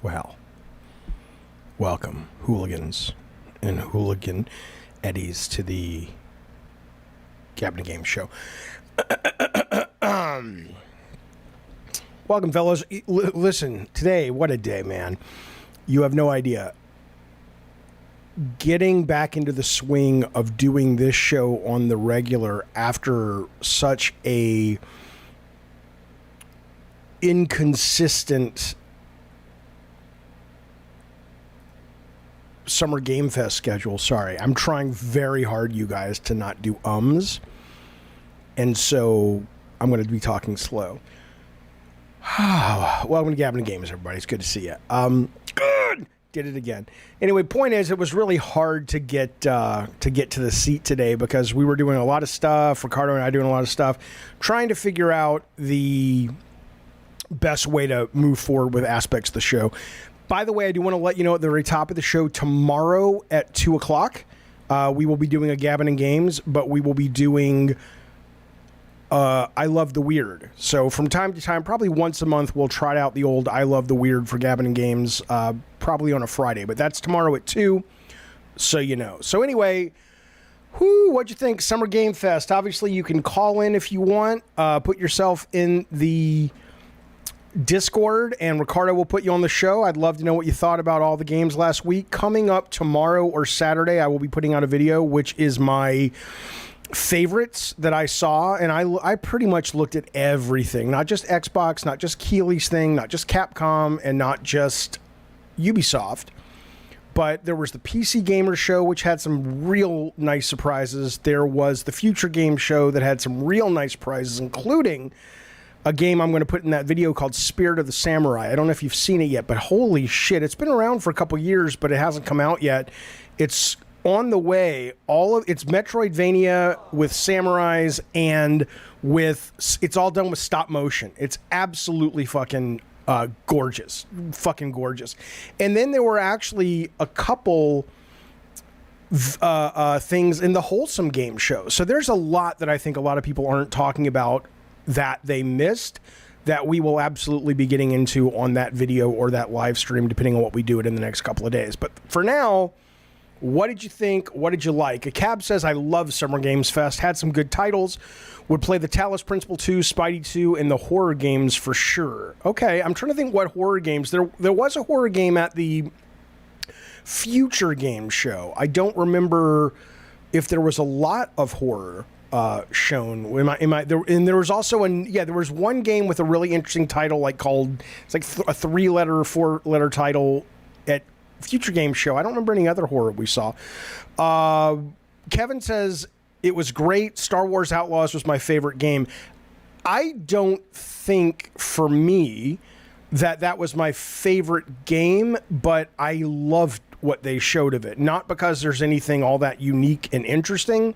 Well, welcome, hooligans and hooligan eddies, to the Gabbin' and Games show. Welcome, fellas. Listen, today, what a day, man. You have no idea. Getting back into the swing of doing this show on the regular after such a inconsistent Summer Game Fest schedule. Sorry, I'm trying very hard, you guys, to not do ums. And so I'm going to be talking slow. Welcome to Gabbin' and Games, everybody. It's good to see you. Good. Did it again. Anyway, point is, it was really hard to get to the seat today because we were doing a lot of stuff. Ricardo and I doing a lot of stuff, trying to figure out the best way to move forward with aspects of the show. By the way, I do want to let you know at the very top of the show, tomorrow at 2 o'clock, we will be doing a Gabbin' and Games, but we will be doing I Love the Weird. So from time to time, probably once a month, we'll try out the old I Love the Weird for Gabbin' and Games, probably on a Friday. But that's tomorrow at 2, so you know. So anyway, what'd you think? Summer Game Fest. Obviously, you can call in if you want. Put yourself in the Discord, and Ricardo will put you on the show. I'd love to know what you thought about all the games last week. Coming up tomorrow or Saturday, I will be putting out a video, which is my favorites that I saw, and I pretty much looked at everything, not just Xbox, not just Keeley's thing, not just Capcom, and not just Ubisoft, but there was the PC Gamer Show, which had some real nice surprises. There was the Future Game Show that had some real nice prizes, including a game I'm going to put in that video called Spirit of the Samurai. I don't know if you've seen it yet, but holy shit, it's been around for a couple years, but it hasn't come out yet. It's on the way. It's Metroidvania with samurais, and it's all done with stop motion. It's absolutely fucking gorgeous. Fucking gorgeous. And then there were actually a couple things in the Wholesome Game Show. So there's a lot that I think a lot of people aren't talking about that they missed, that we will absolutely be getting into on that video or that live stream, depending on what we do it in the next couple of days. But for now, what did you think? What did you like? A Cab says, I love Summer Games Fest. Had some good titles. Would play the Talos Principle 2, Spidey 2, and the horror games for sure. Okay, I'm trying to think what horror games. There was a horror game at the Future Game Show. I don't remember if there was a lot of horror shown. There was also there was one game with a really interesting title, it's like a 3-letter or 4-letter title at Future Game Show. I don't remember any other horror we saw. Kevin says it was great. Star Wars Outlaws was my favorite game. I don't think for me that was my favorite game, but I loved what they showed of it. Not because there's anything all that unique and interesting,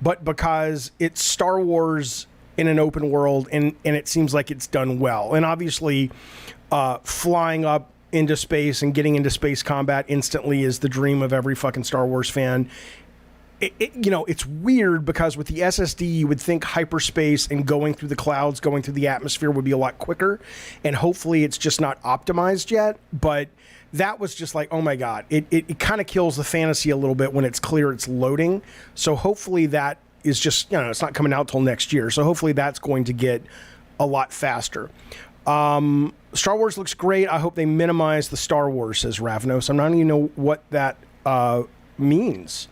but because it's Star Wars in an open world, and it seems like it's done well. And obviously, flying up into space and getting into space combat instantly is the dream of every fucking Star Wars fan. It's weird because with the SSD, you would think hyperspace and going through the clouds, going through the atmosphere would be a lot quicker, and hopefully it's just not optimized yet. But that was just like, oh my God, it kind of kills the fantasy a little bit when it's clear it's loading. So hopefully that is just, it's not coming out till next year. So hopefully that's going to get a lot faster. Star Wars looks great. I hope they minimize the Star Wars, says Ravnos. I'm not even know what that means.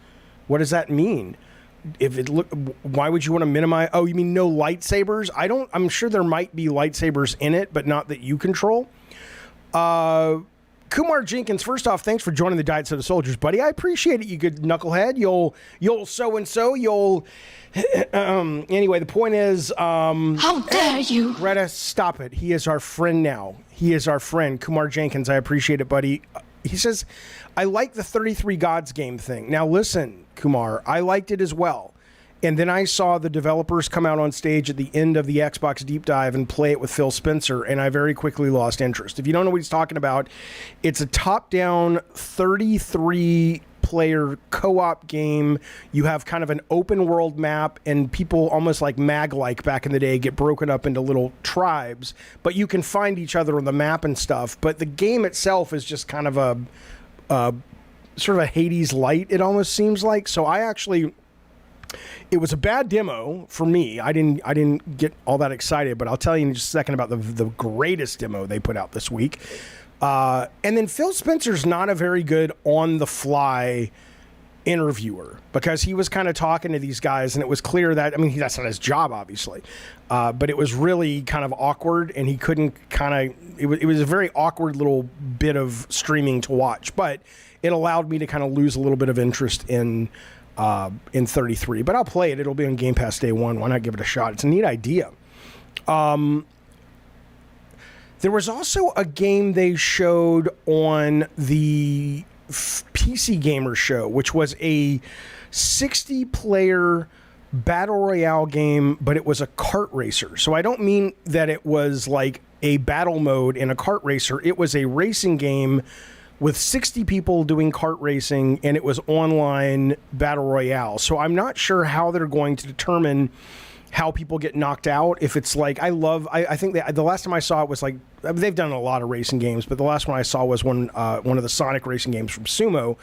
What does that mean? Why would you want to minimize? Oh, you mean no lightsabers? I'm sure there might be lightsabers in it, but not that you control. Kumar Jenkins, first off, thanks for joining the Diet Soda Soldiers, buddy. I appreciate it, you good knucklehead. You'll so-and-so, anyway, the point is, how dare you? Greta, stop it. He is our friend now. He is our friend. Kumar Jenkins, I appreciate it, buddy. He says, I like the 33 Gods game thing. Now listen, Kumar, I liked it as well. And then I saw the developers come out on stage at the end of the Xbox Deep Dive and play it with Phil Spencer, and I very quickly lost interest. If you don't know what he's talking about, it's a top-down 33 multiplayer co-op game. You have kind of an open world map, and people, almost like Mag-like back in the day, get broken up into little tribes, but you can find each other on the map and stuff. But the game itself is just kind of a sort of a Hades light, it almost seems like. So it was a bad demo for me. I didn't get all that excited, but I'll tell you in just a second about the greatest demo they put out this week. And then Phil Spencer's not a very good on-the-fly interviewer, because he was kind of talking to these guys, and it was clear that, I mean, that's not his job, obviously, but it was really kind of awkward, and he couldn't it was a very awkward little bit of streaming to watch, but it allowed me to kind of lose a little bit of interest in 33. But I'll play it. It'll be on Game Pass day one. Why not give it a shot? It's a neat idea. There was also a game they showed on the PC Gamer show, which was a 60-player battle royale game, but it was a kart racer. So I don't mean that it was like a battle mode in a kart racer. It was a racing game with 60 people doing kart racing, and it was online battle royale. So I'm not sure how they're going to determine how people get knocked out. If it's like, I think the last time I saw it was like, they've done a lot of racing games, but the last one I saw was one of the Sonic racing games from Sumo,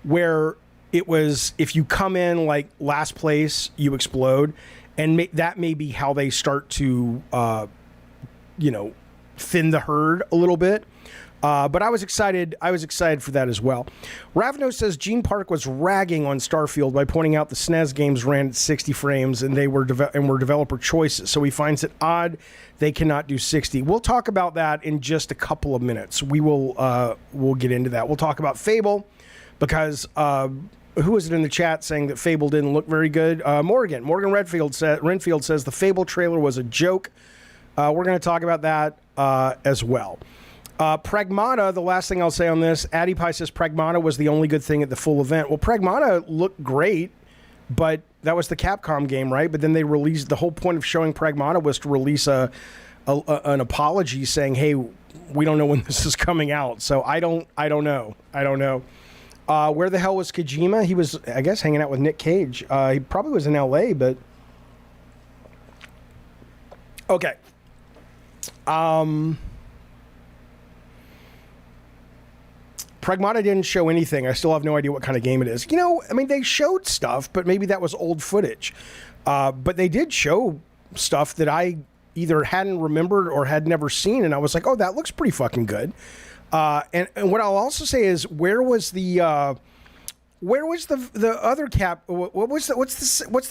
where it was, if you come in like last place, you explode, and that may be how they start to, thin the herd a little bit. But I was excited for that as well. Ravno says Gene Park was ragging on Starfield by pointing out the SNES games ran at 60 frames and they were developer choices. So he finds it odd they cannot do 60. We'll talk about that in just a couple of minutes. We'll get into that. We'll talk about Fable, because who was it in the chat saying that Fable didn't look very good? Morgan Renfield says the Fable trailer was a joke. We're going to talk about that as well. Pragmata, the last thing I'll say on this, Addy Pie says Pragmata was the only good thing at the full event. Well, Pragmata looked great, but that was the Capcom game, right? But then they released, the whole point of showing Pragmata was to release an apology saying, hey, we don't know when this is coming out. So I don't know. Where the hell was Kojima? He was, I guess, hanging out with Nick Cage. He probably was in LA, but okay. Pragmata didn't show anything. I still have no idea what kind of game it is. I mean, they showed stuff, but maybe that was old footage. But they did show stuff that I either hadn't remembered or had never seen, and I was like, oh, that looks pretty fucking good. And what I'll also say is, where was the other what's the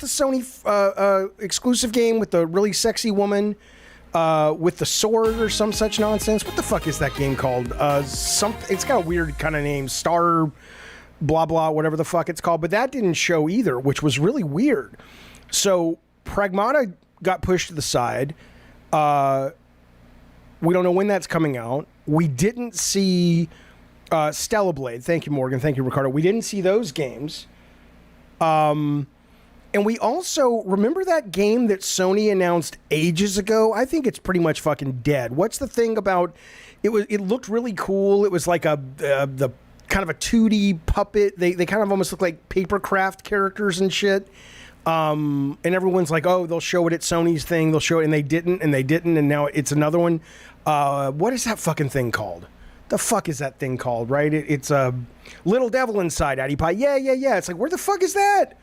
Sony exclusive game with the really sexy woman with the sword or some such nonsense? What the fuck is that game called? It's got a weird kind of name, Star blah blah, whatever the fuck it's called. But that didn't show either, which was really weird. So Pragmata got pushed to the side. We don't know when that's coming out. We didn't see Stellar Blade. Thank you, Morgan. Thank you, Ricardo. We didn't see those games. And we also, remember that game that Sony announced ages ago? I think it's pretty much fucking dead. What's the thing about it? It looked really cool. It was like the kind of a 2D puppet. They kind of almost look like papercraft characters and shit. And everyone's like, oh, they'll show it at Sony's thing. They'll show it, and they didn't, and now it's another one. What is that fucking thing called? The fuck is that thing called, right? It's a Little Devil Inside, Addy Pie. Yeah. It's like, where the fuck is that?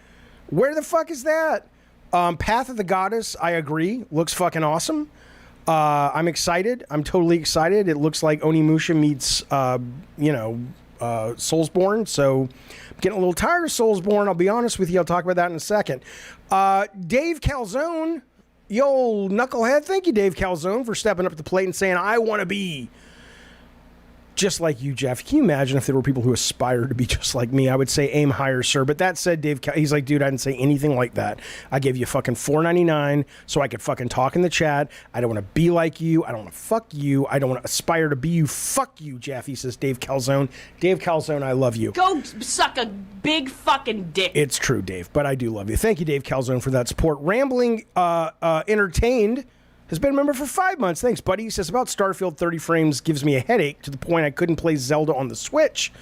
Where the fuck is that? Path of the Goddess, I agree. Looks fucking awesome. I'm excited. I'm totally excited. It looks like Onimusha meets, Soulsborne. So I'm getting a little tired of Soulsborne. I'll be honest with you. I'll talk about that in a second. Dave Calzone, yo, knucklehead. Thank you, Dave Calzone, for stepping up to the plate and saying, I want to be just like you, Jeff. Can you imagine if there were people who aspired to be just like me? I would say aim higher, sir. But that said, he's like, dude, I didn't say anything like that. I gave you fucking $4.99 so I could fucking talk in the chat. I don't want to be like you. I don't want to fuck you. I don't want to aspire to be you. Fuck you, Jaffe, says Dave Calzone. Dave Calzone, I love you. Go suck a big fucking dick. It's true, Dave, but I do love you. Thank you, Dave Calzone, for that support. Rambling Entertained has been a member for 5 months. Thanks, buddy. He says, about Starfield, 30 frames gives me a headache to the point I couldn't play Zelda on the Switch.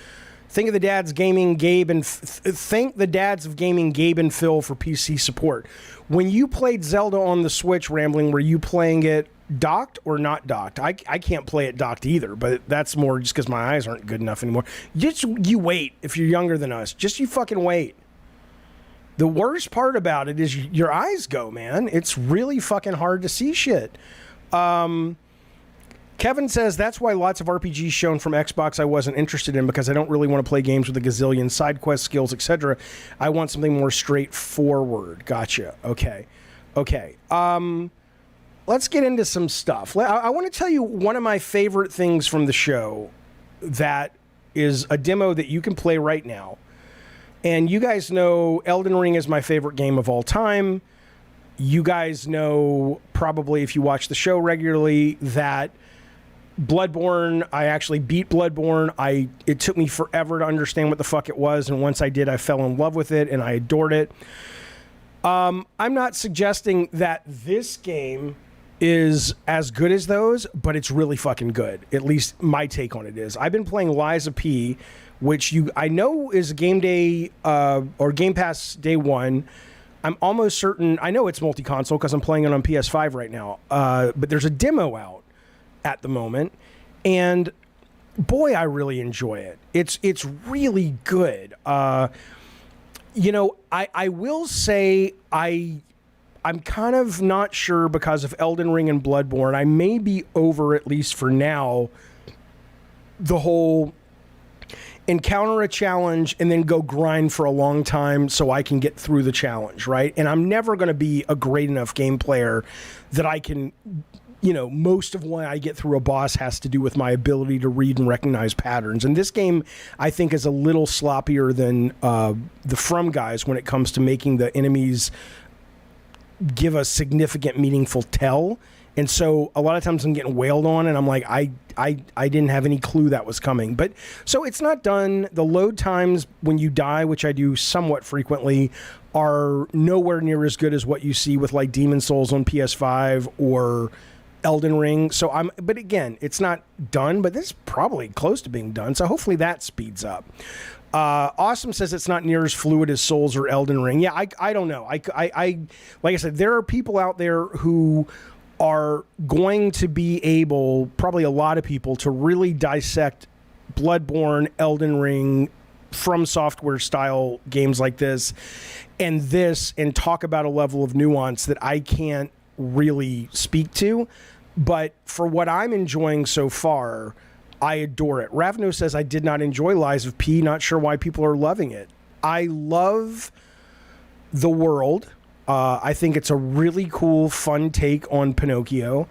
Think of the dads gaming Gabe and thank the dads of gaming Gabe and Phil for PC support. When you played Zelda on the Switch, Rambling, were you playing it docked or not docked? I can't play it docked either, but that's more just because my eyes aren't good enough anymore. You wait if you're younger than us. Just you fucking wait. The worst part about it is your eyes go, man. It's really fucking hard to see shit. Kevin says, that's why lots of RPGs shown from Xbox I wasn't interested in, because I don't really want to play games with a gazillion side quest skills, etc. I want something more straightforward. Gotcha. Okay. Let's get into some stuff. I want to tell you one of my favorite things from the show that is a demo that you can play right now. And you guys know Elden Ring is my favorite game of all time. You guys know, probably if you watch the show regularly, that Bloodborne, I actually beat Bloodborne. It took me forever to understand what the fuck it was, and once I did, I fell in love with it, and I adored it. I'm not suggesting that this game is as good as those, but it's really fucking good. At least my take on it is. I've been playing Lies of P, which I know is Game Day or Game Pass Day 1. I'm almost certain, I know it's multi-console because I'm playing it on PS5 right now, but there's a demo out at the moment, and boy, I really enjoy it. It's really good. I will say I'm kind of not sure because of Elden Ring and Bloodborne. I may be over, at least for now, the whole encounter a challenge and then go grind for a long time so I can get through the challenge, right? And I'm never going to be a great enough game player that I can, most of what I get through a boss has to do with my ability to read and recognize patterns. And this game, I think, is a little sloppier than the From guys when it comes to making the enemies give a significant, meaningful tell. And so a lot of times I'm getting wailed on, and I'm like, I didn't have any clue that was coming. But so it's not done. The load times when you die, which I do somewhat frequently, are nowhere near as good as what you see with like Demon Souls on PS5 or Elden Ring. But again, it's not done, but this is probably close to being done. So hopefully that speeds up. Awesome says it's not near as fluid as Souls or Elden Ring. Yeah, I don't know. Like I said, there are people out there who are going to be able, probably a lot of people, to really dissect Bloodborne, Elden Ring, From Software style games like this, and talk about a level of nuance that I can't really speak to. But for what I'm enjoying so far, I adore it. Ravno says, I did not enjoy Lies of P. Not sure why people are loving it. I love the world. I think it's a really cool, fun take on Pinocchio.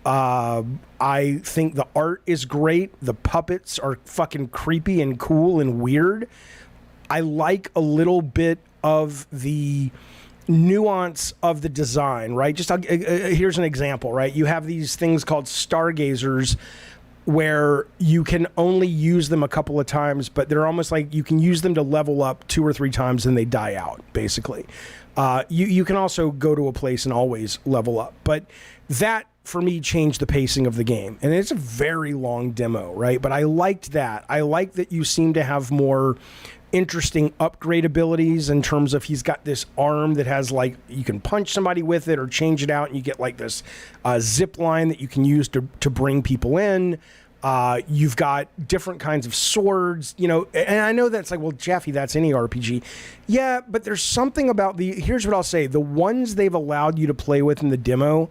I think the art is great. The puppets are fucking creepy and cool and weird. I like a little bit of the nuance of the design, right? Here's an example, right? You have these things called stargazers where you can only use them a couple of times, but they're almost like you can use them to level up 2 or 3 times and they die out, basically. You can also go to a place and always level up. But that, for me, changed the pacing of the game. And it's a very long demo, right? But I liked that. I like that you seem to have more interesting upgrade abilities in terms of he's got this arm that has like, you can punch somebody with it or change it out and you get like this zip line that you can use to bring people in. You've got different kinds of swords, and I know that's like, well, Jaffe, that's any RPG. Yeah, but there's something about here's what I'll say. The ones they've allowed you to play with in the demo,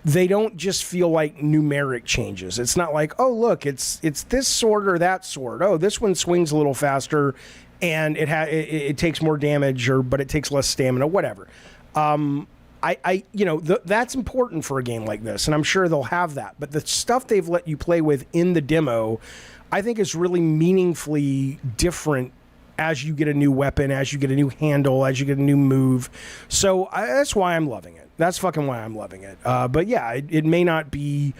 they don't just feel like numeric changes. It's not like, oh, look, it's this sword or that sword. Oh, this one swings a little faster and it takes more damage but it takes less stamina, whatever. That's important for a game like this, and I'm sure they'll have that. But the stuff they've let you play with in the demo, I think is really meaningfully different as you get a new weapon, as you get a new handle, as you get a new move. So that's why I'm loving it. That's fucking why I'm loving it. But yeah, it may not be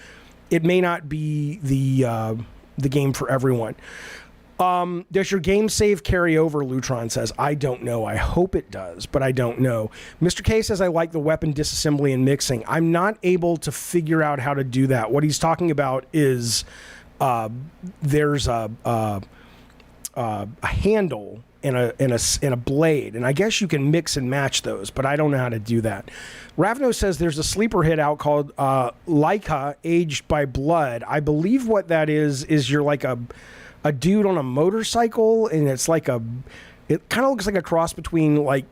the game for everyone. Does your game save carry over, Lutron says. I don't know. I hope it does, but I don't know. Mr. K says, I like the weapon disassembly and mixing. I'm not able to figure out how to do that. What he's talking about is there's a a handle and a blade, and I guess you can mix and match those, but I don't know how to do that. Ravno says there's a sleeper hit out called Leica Aged by Blood. I believe what that is you're like a dude on a motorcycle, and it's like it kind of looks like a cross between like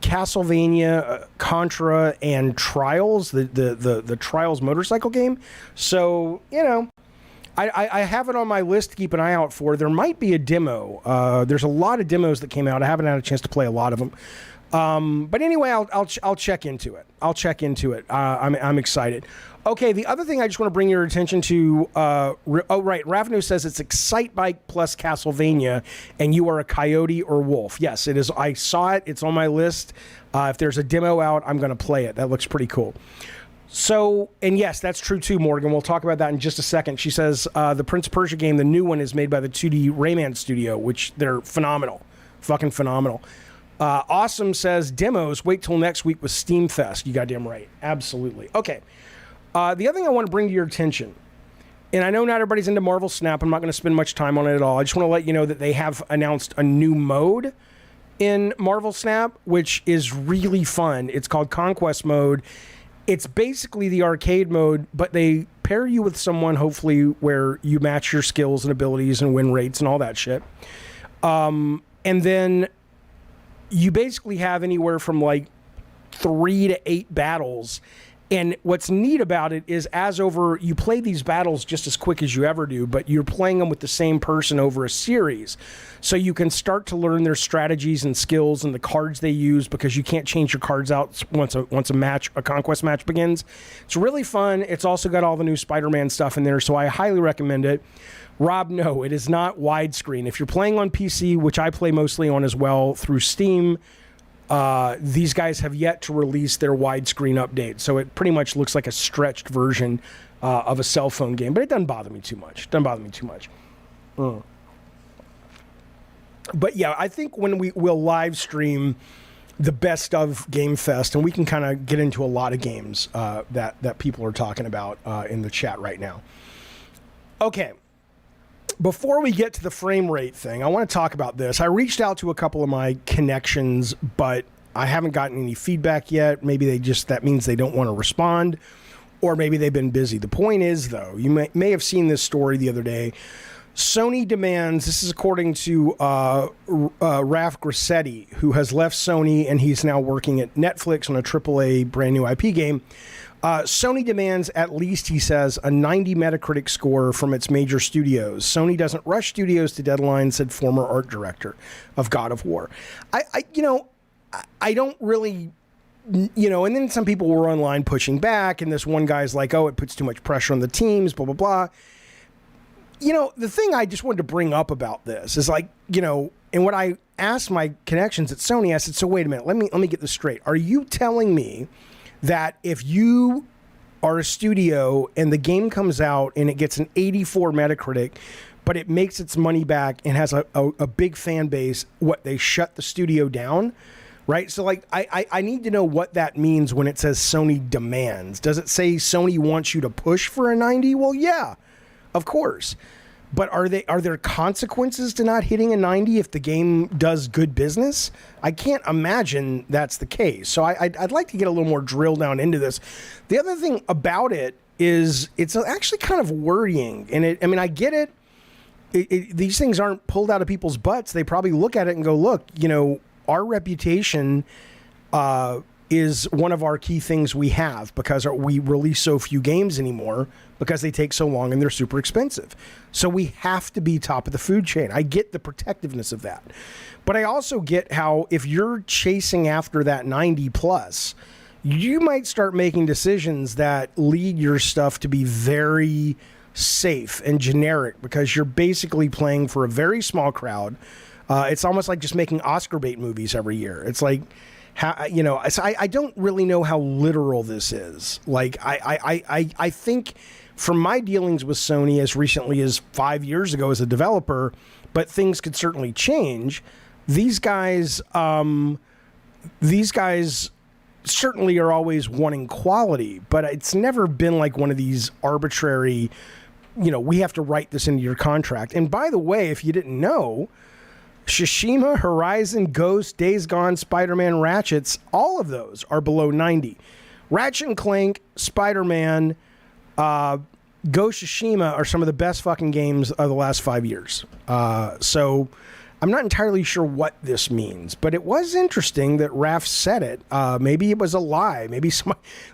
Castlevania, Contra, and Trials, the Trials motorcycle game. So, you know, I have it on my list to keep an eye out for. There might be a demo. There's a lot of demos that came out. I haven't had a chance to play a lot of them. But anyway, I'll check into it. I'm excited. Okay, the other thing I just want to bring your attention to, Ravno says it's Excite Bike plus Castlevania, and you are a coyote or wolf. Yes, it is. I saw it. It's on my list. If there's a demo out, I'm going to play it. That looks pretty cool. So, and yes, that's true too, Morgan. We'll talk about that in just a second. She says the Prince of Persia game, the new one, is made by the 2D Rayman studio, which they're phenomenal. Fucking phenomenal. Awesome says demos, wait till next week with Steam Fest. You goddamn right. Absolutely. Okay. The other thing I want to bring to your attention, and I know not everybody's into Marvel Snap. I'm not going to spend much time on it at all. I just want to let you know that they have announced a new mode in Marvel Snap, which is really fun. It's called Conquest Mode. It's basically the arcade mode, but they pair you with someone, hopefully, where you match your skills and abilities and win rates and all that shit. And then you basically have anywhere from like 3 to 8 battles. And what's neat about it is you play these battles just as quick as you ever do, but you're playing them with the same person over a series. So you can start to learn their strategies and skills and the cards they use, because you can't change your cards out once a conquest match begins. It's really fun. It's also got all the new Spider-Man stuff in there, so I highly recommend it. Rob, no, it is not widescreen. If you're playing on PC, which I play mostly on as well through Steam, these guys have yet to release their widescreen update, so it pretty much looks like a stretched version of a cell phone game, but it doesn't bother me too much. But yeah, I think when we'll live stream the best of Game Fest, and we can kind of get into a lot of games that people are talking about in the chat right now. Okay. Before we get to the frame rate thing, I want to talk about this. I reached out to a couple of my connections, but I haven't gotten any feedback yet. Maybe that means they don't want to respond, or maybe they've been busy. The point is, though, you may have seen this story the other day. Sony demands, this is according to Raf Grassetti, who has left Sony and he's now working at Netflix on a AAA brand new IP game. Sony demands at least, he says, a 90 Metacritic score from its major studios. Sony doesn't rush studios to deadlines, said former art director of God of War. I don't really, and then some people were online pushing back, and this one guy's like, oh, it puts too much pressure on the teams, blah, blah, blah. The thing I just wanted to bring up about this is like, and what I asked my connections at Sony, I said, so wait a minute, let me get this straight. Are you telling me that if you are a studio and the game comes out and it gets an 84 Metacritic, but it makes its money back and has a big fan base, they shut the studio down, right? So, like, I need to know what that means when it says Sony demands. Does it say Sony wants you to push for a 90? Well, yeah, of course. But are there consequences to not hitting a 90 if the game does good business? I can't imagine that's the case. So I'd like to get a little more drill down into this. The other thing about it is it's actually kind of worrying. And I get it. These things aren't pulled out of people's butts. They probably look at it and go, look, our reputation is one of our key things we have, because we release so few games anymore because they take so long and they're super expensive. So we have to be top of the food chain. I get the protectiveness of that. But I also get how if you're chasing after that 90 plus, you might start making decisions that lead your stuff to be very safe and generic, because you're basically playing for a very small crowd. It's almost like just making Oscar bait movies every year. It's like, I don't really know how literal this is. Like, I think from my dealings with Sony as recently as 5 years ago as a developer, but things could certainly change. These guys certainly are always wanting quality, but it's never been like one of these arbitrary, we have to write this into your contract. And by the way, if you didn't know, Tsushima, Horizon, Ghost, Days Gone, Spider-Man, Ratchets, all of those are below 90. Ratchet and Clank, Spider-Man, Ghost Tsushima are some of the best fucking games of the last 5 years. So I'm not entirely sure what this means, but it was interesting that Raph said it. Maybe it was a lie. Maybe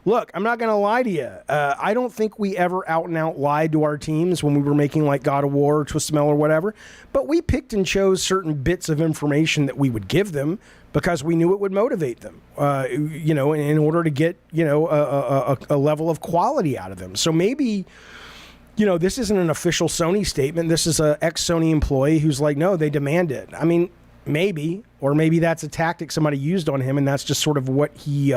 look, I'm not going to lie to you. I don't think we ever out and out lied to our teams when we were making like God of War, or Twist Smell or whatever, but we picked and chose certain bits of information that we would give them because we knew it would motivate them, in order to get, a level of quality out of them. So maybe, this isn't an official Sony statement. This is a ex-Sony employee who's like, no, they demand it. I mean, maybe, or maybe that's a tactic somebody used on him, and that's just sort of what he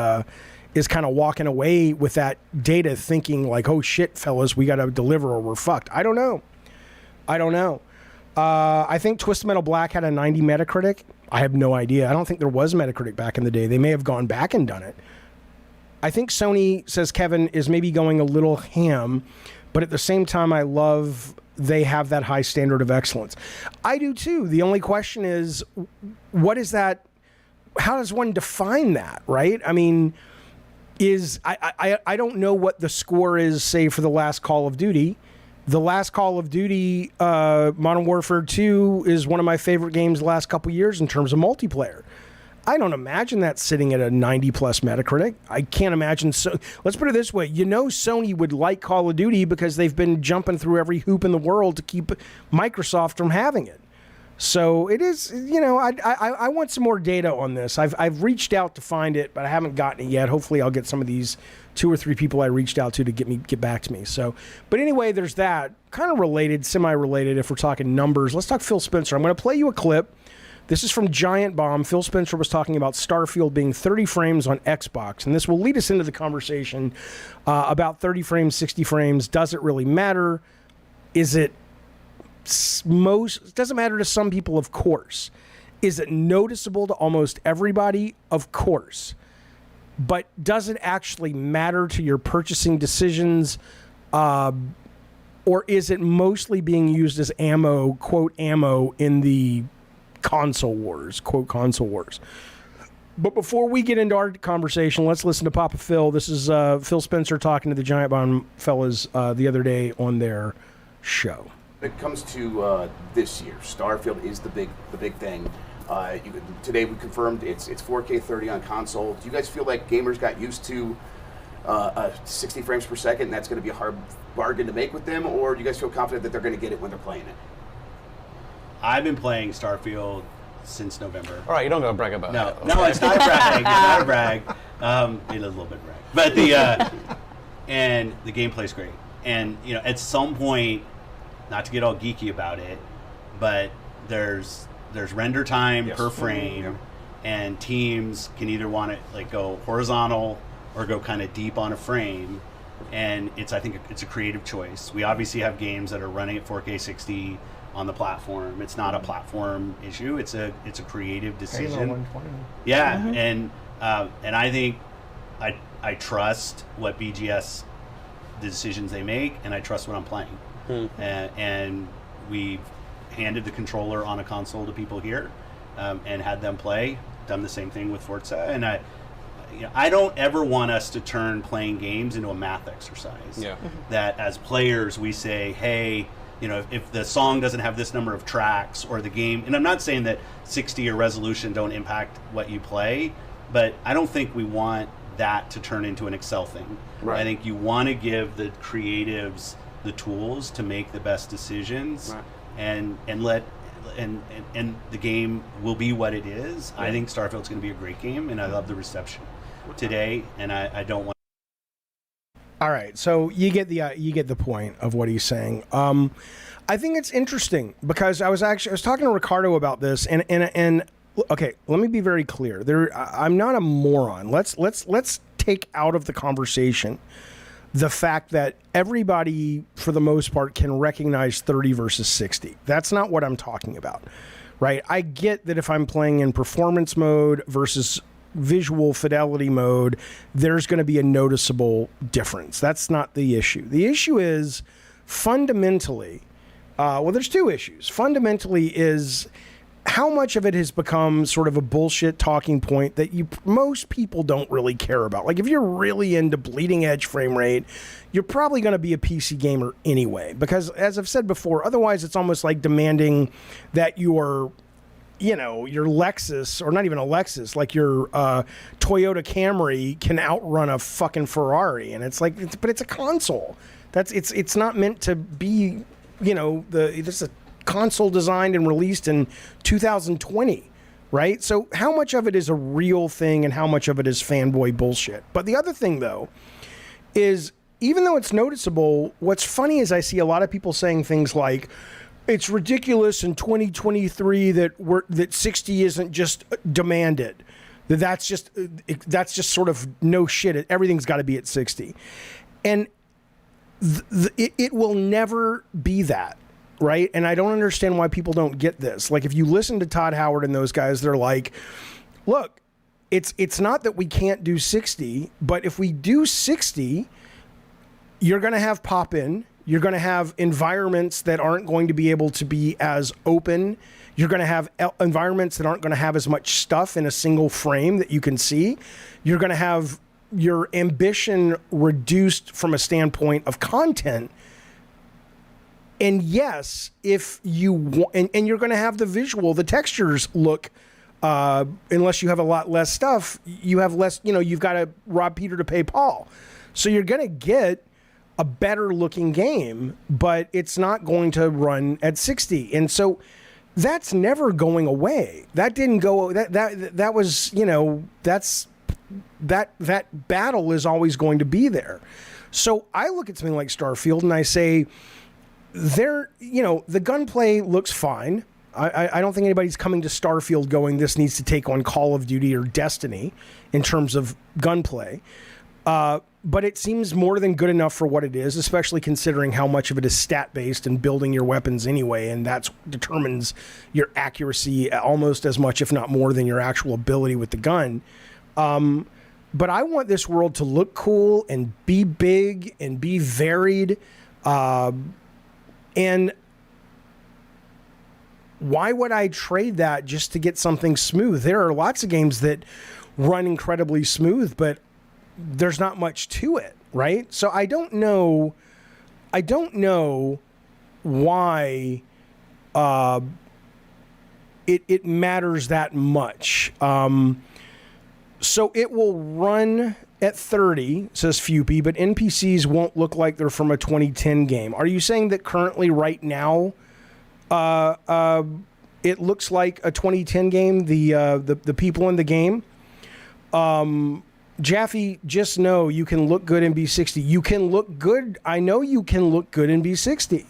is kind of walking away with that data, thinking like, oh shit, fellas, we got to deliver or we're fucked. I don't know. I think Twisted Metal Black had a 90 Metacritic. I have no idea. I don't think there was Metacritic back in the day. They may have gone back and done it. I think Sony, says Kevin, is maybe going a little ham, but at the same time, I love they have that high standard of excellence. I do too. The only question is, what is that? How does one define that, right? I mean, I don't know what the score is, say, for the last Call of Duty. The last Call of Duty, Modern Warfare 2, is one of my favorite games the last couple years in terms of multiplayer. I don't imagine that sitting at a 90 plus Metacritic. I can't imagine. So let's put it this way. Sony would like Call of Duty because they've been jumping through every hoop in the world to keep Microsoft from having it. So it is, I want some more data on this. I've reached out to find it, but I haven't gotten it yet. Hopefully I'll get some of these 2 or 3 people I reached out to get back to me. So, but anyway, there's that. Kind of related, semi-related if we're talking numbers. Let's talk Phil Spencer. I'm going to play you a clip. This is from Giant Bomb. Phil Spencer was talking about Starfield being 30 frames on Xbox, and this will lead us into the conversation about 30 frames, 60 frames. Does it really matter? Is it it doesn't matter to some people, of course. Is it noticeable to almost everybody? Of course. But does it actually matter to your purchasing decisions? Or is it mostly being used as ammo, quote, ammo in the console wars, quote, console wars? But before we get into our conversation, let's listen to Papa Phil. This is Phil Spencer talking to the Giant Bomb fellas the other day on their show. When it comes to this year, Starfield is the big thing. Today we confirmed it's 4K 30 on console. Do you guys feel like gamers got used to 60 frames per second, and that's going to be a hard bargain to make with them, or do you guys feel confident that they're going to get it when they're playing it? I've been playing Starfield since November. All right, you don't gotta brag about it. No, it's not a brag. It's not a brag. It is a little bit brag, but and the gameplay's great. And at some point, not to get all geeky about it, but there's render time per frame, and teams can either want to go horizontal or go kind of deep on a frame, and I think it's a creative choice. We obviously have games that are running at 4K 60 on the platform. It's not a platform issue. It's a creative decision. Halo 120. Yeah, and I think I trust what BGS, the decisions they make, and I trust what I'm playing. And we've handed the controller on a console to people here, and had them play. Done the same thing with Forza, and I don't ever want us to turn playing games into a math exercise. Yeah. That as players we say, hey, if the song doesn't have this number of tracks, or the game, and I'm not saying that 60 or resolution don't impact what you play, but I don't think we want that to turn into an Excel thing. Right. I think you want to give the creatives the tools to make the best decisions, right, and the game will be what it is. Yeah. I think Starfield's going to be a great game, and I love the reception today, and I don't want. All right, so you get the point of what he's saying. I think it's interesting because I was talking to Ricardo about this, and okay, let me be very clear. I'm not a moron. Let's take out of the conversation the fact that everybody, for the most part, can recognize 30 versus 60. That's not what I'm talking about, right? I get that if I'm playing in performance mode versus visual fidelity mode, there's going to be a noticeable difference. That's not the issue. The issue is fundamentally, there's two issues. Fundamentally is how much of it has become sort of a bullshit talking point that most people don't really care about. Like, if you're really into bleeding edge frame rate, you're probably going to be a PC gamer anyway, because as I've said before, otherwise it's almost like demanding that your Lexus, or not even a Lexus, like your Toyota Camry can outrun a fucking Ferrari. And it's like, but it's a console. It's not meant to be, this is a console designed and released in 2020, right? So how much of it is a real thing and how much of it is fanboy bullshit? But the other thing, though, is even though it's noticeable, what's funny is I see a lot of people saying things like, it's ridiculous in 2023 that 60 isn't just demanded. That's just sort of no shit. Everything's got to be at 60. And it will never be that. Right? And I don't understand why people don't get this. Like, if you listen to Todd Howard and those guys, they're like, look, it's not that we can't do 60, but if we do 60, you're going to have pop-in. You're going to have environments that aren't going to be able to be as open. You're going to have environments that aren't going to have as much stuff in a single frame that you can see. You're going to have your ambition reduced from a standpoint of content. And yes, if you want, and you're going to have the visual, the textures look, unless you have a lot less stuff, you have less, you've got to rob Peter to pay Paul. So you're going to get a better looking game, but it's not going to run at 60. And so that's never going away. That didn't go, that was, that battle is always going to be there. So I look at something like Starfield and I say, the gunplay looks fine. I don't think anybody's coming to Starfield going, this needs to take on Call of Duty or Destiny in terms of gunplay. But it seems more than good enough for what it is, especially considering how much of it is stat-based and building your weapons anyway, and that determines your accuracy almost as much, if not more, than your actual ability with the gun. But I want this world to look cool and be big and be varied. And why would I trade that just to get something smooth? There are lots of games that run incredibly smooth, but there's not much to it, right? So I don't know why it matters that much. So it will run at 30, says Fupy, but NPCs won't look like they're from a 2010 game. Are you saying that currently, right now, it looks like a 2010 game, the people in the game? Jaffe, just know you can look good in B60. You can look good. I know you can look good in B60.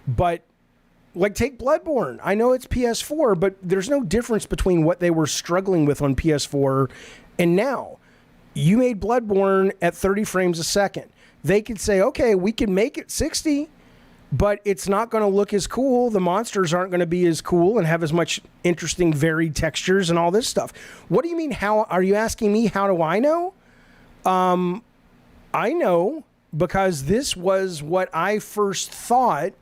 But, like, take Bloodborne. I know it's PS4, but there's no difference between what they were struggling with on PS4 and now. You made Bloodborne at 30 frames a second. They could say, okay, we can make it 60, but it's not going to look as cool. The monsters aren't going to be as cool and have as much interesting varied textures and all this stuff. What do you mean? How are you asking me? How do I know? I know because this was what I first thought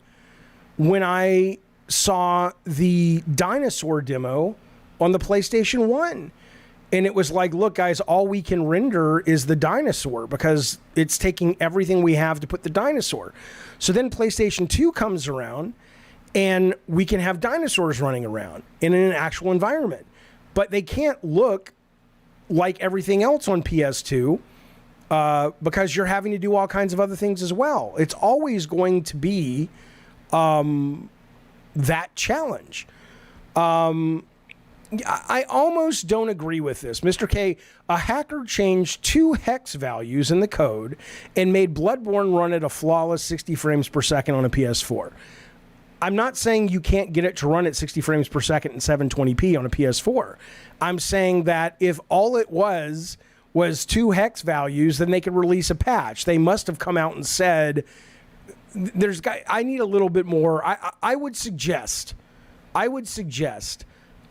when I saw the dinosaur demo on the PlayStation 1. And it was like, look, guys, all we can render is the dinosaur because it's taking everything we have to put the dinosaur. So then PlayStation 2 comes around and we can have dinosaurs running around in an actual environment. But they can't look like everything else on PS2 because you're having to do all kinds of other things as well. It's always going to be that challenge. I almost don't agree with this. Mr. K, a hacker changed 2 hex values in the code and made Bloodborne run at a flawless 60 frames per second on a PS4. I'm not saying you can't get it to run at 60 frames per second and 720p on a PS4. I'm saying that if all it was 2 hex values, then they could release a patch. They must have come out and said, I need a little bit more. I would suggest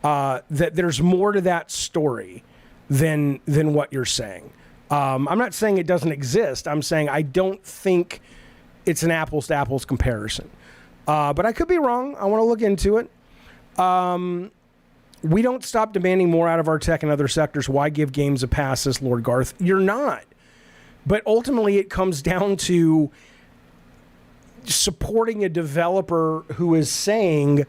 that there's more to that story than what you're saying. I'm not saying it doesn't exist. I'm saying I don't think it's an apples to apples comparison. But I could be wrong. I want to look into it. We don't stop demanding more out of our tech and other sectors. Why give games a pass, says Lord Garth? You're not. But ultimately, it comes down to supporting a developer who is saying,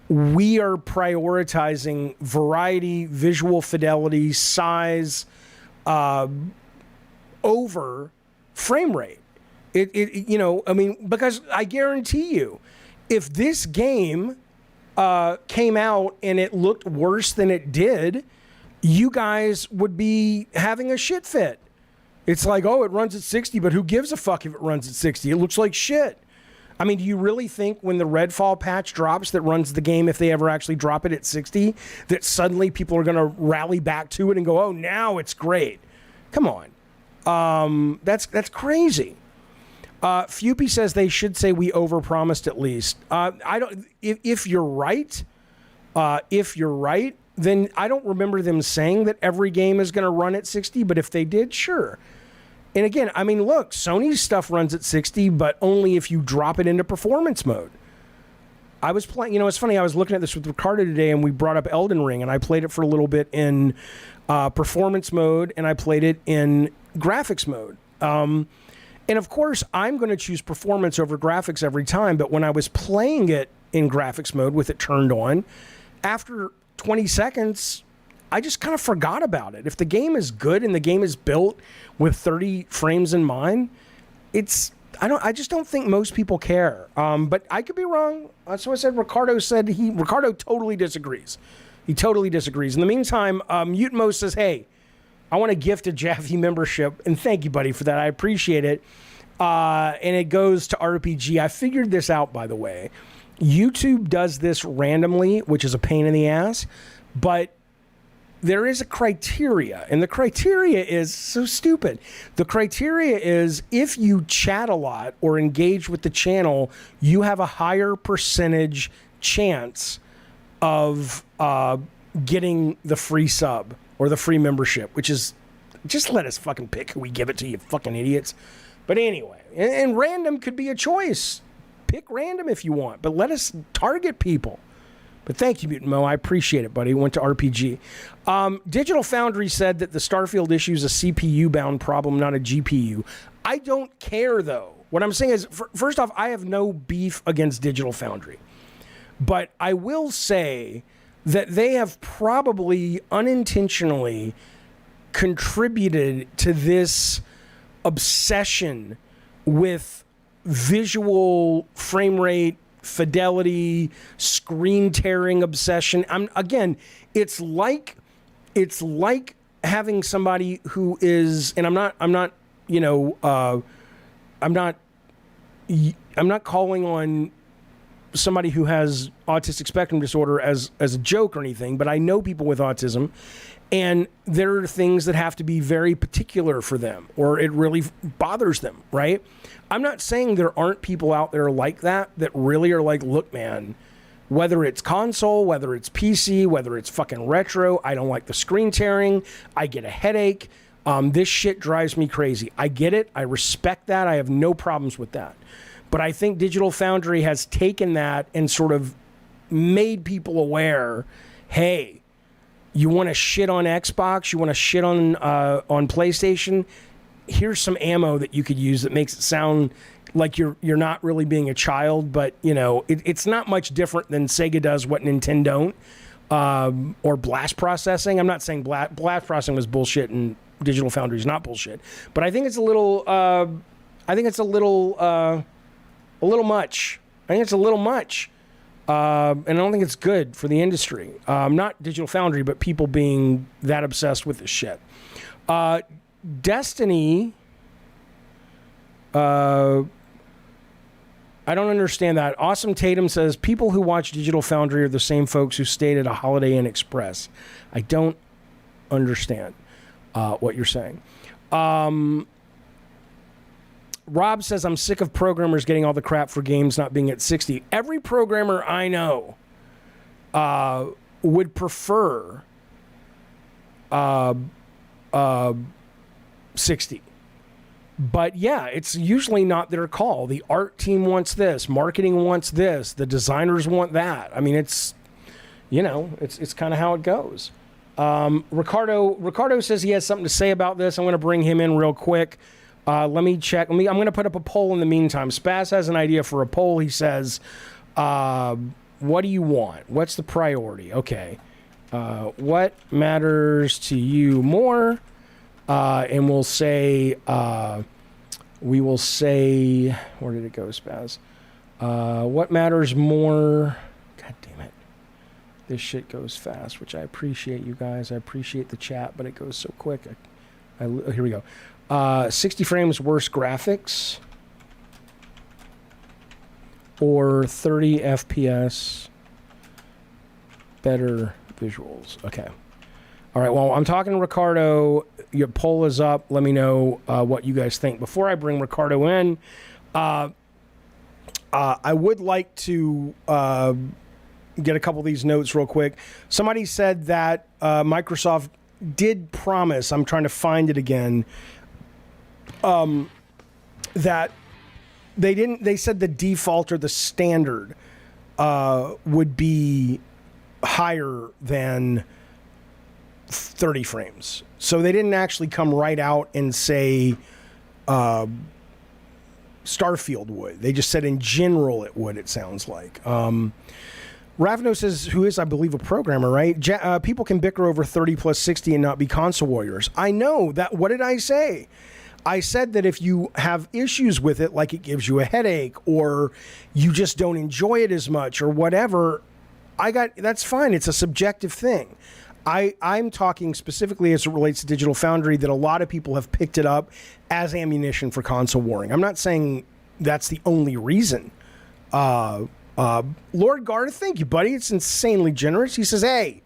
we are prioritizing variety, visual fidelity, size, over frame rate. Because I guarantee you, if this game came out and it looked worse than it did, you guys would be having a shit fit. It's like, oh, it runs at 60, but who gives a fuck if it runs at 60? It looks like shit. I mean, do you really think when the Redfall patch drops that runs the game, if they ever actually drop it at 60, that suddenly people are going to rally back to it and go, oh, now it's great? Come on. That's crazy. Fupy says they should say we overpromised at least. I don't. If you're right, then I don't remember them saying that every game is going to run at 60. But if they did, sure. And again, I mean, look, Sony's stuff runs at 60, but only if you drop it into performance mode. I was playing, it's funny, I was looking at this with Ricardo today, and we brought up Elden Ring, and I played it for a little bit in performance mode, and I played it in graphics mode. And of course, I'm going to choose performance over graphics every time, but when I was playing it in graphics mode with it turned on, after 20 seconds, I just kind of forgot about it. If the game is good and the game is built with 30 frames in mind, I just don't think most people care. But I could be wrong. That's what I said. Ricardo totally disagrees. He totally disagrees. In the meantime, Mutmo says, hey, I want to gift a Jaffe membership, and thank you, buddy, for that. I appreciate it. And it goes to RPG. I figured this out, by the way. YouTube does this randomly, which is a pain in the ass, but there is a criteria, and the criteria is so stupid. The criteria is if you chat a lot or engage with the channel, you have a higher percentage chance of getting the free sub or the free membership, which is, just let us fucking pick who we give it to, you fucking idiots. But anyway, and random could be a choice. Pick random if you want, but let us target people. But thank you, Mutant Mo. I appreciate it, buddy. Went to RPG. Digital Foundry said that the Starfield issue is a CPU-bound problem, not a GPU. I don't care, though. What I'm saying is, first off, I have no beef against Digital Foundry. But I will say that they have probably unintentionally contributed to this obsession with visual frame rate, fidelity, screen tearing obsession. It's like having somebody who is, and I'm not calling on somebody who has autistic spectrum disorder as a joke or anything, but I know people with autism, and there are things that have to be very particular for them, or it really bothers them, right? I'm not saying there aren't people out there like that really are like, look, man, whether it's console, whether it's PC, whether it's fucking retro, I don't like the screen tearing, I get a headache, this shit drives me crazy. I get it, I respect that, I have no problems with that. But I think Digital Foundry has taken that and sort of made people aware, hey, you want to shit on Xbox, you want to shit on PlayStation, here's some ammo that you could use that makes it sound like you're not really being a child, but it's not much different than Sega does what Nintendo don't, or blast processing. I'm not saying blast processing was bullshit and Digital Foundry is not bullshit, but I think it's a little much. I think it's a little much. And I don't think it's good for the industry. Not Digital Foundry, but people being that obsessed with this shit. Destiny, I don't understand that. Awesome Tatum says, people who watch Digital Foundry are the same folks who stayed at a Holiday Inn Express. I don't understand what you're saying. Rob says, I'm sick of programmers getting all the crap for games not being at 60. Every programmer I know would prefer 60. But yeah, it's usually not their call. The art team wants this, marketing wants this, the designers want that. I mean, it's you know, it's kind of how it goes. Ricardo says he has something to say about this. I'm going to bring him in real quick. Let me check. I'm going to put up a poll in the meantime. Spaz has an idea for a poll. He says, what do you want? What's the priority? Okay. What matters to you more? And we'll say, where did it go, Spaz? What matters more? God damn it. This shit goes fast, which I appreciate, you guys. I appreciate the chat, but it goes so quick. Here we go. 60 frames worse graphics or 30 FPS better visuals. Okay. All right, well, I'm talking to Ricardo. Your poll is up. Let me know what you guys think. Before I bring Ricardo in, I would like to get a couple of these notes real quick. Somebody said that Microsoft did promise, I'm trying to find it again, that they said the default or the standard would be higher than 30 frames. So they didn't actually come right out and say Starfield would. They just said in general it would, it sounds like. Ravno says, who is, I believe, a programmer, right? People can bicker over 30 plus 60 and not be console warriors. I know that. What did I say? I said that if you have issues with it, like it gives you a headache or you just don't enjoy it as much or whatever, that's fine. It's a subjective thing. I'm talking specifically as it relates to Digital Foundry that a lot of people have picked it up as ammunition for console warring. I'm not saying that's the only reason. Lord Garth, thank you, buddy. It's insanely generous. He says, hey,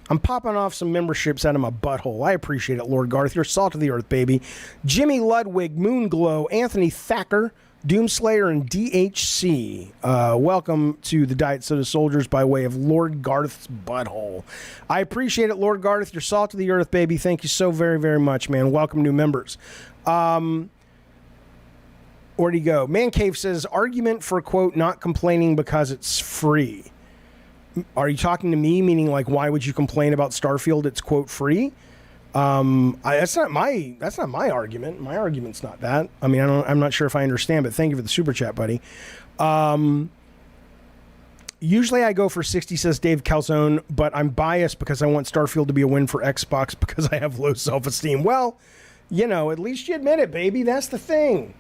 I'm popping off some memberships out of my butthole. I appreciate it, Lord Garth. You're salt of the earth, baby. Jimmy Ludwig, Moonglow, Anthony Thacker, Doomslayer, and DHC. Welcome to the Diet Soda Soldiers by way of Lord Garth's butthole. I appreciate it, Lord Garth. You're salt of the earth, baby. Thank you so very, very much, man. Welcome, new members. Where'd he go? Man Cave says, argument for, quote, not complaining because it's free. Are you talking to me, meaning like, why would you complain about Starfield? It's, quote, free? That's not my argument. My argument's not that. I mean, I'm not sure if I understand, but thank you for the super chat, buddy. Usually I go for 60, says Dave Calzone, but I'm biased because I want Starfield to be a win for Xbox because I have low self-esteem. Well, you know, at least you admit it, baby. That's the thing.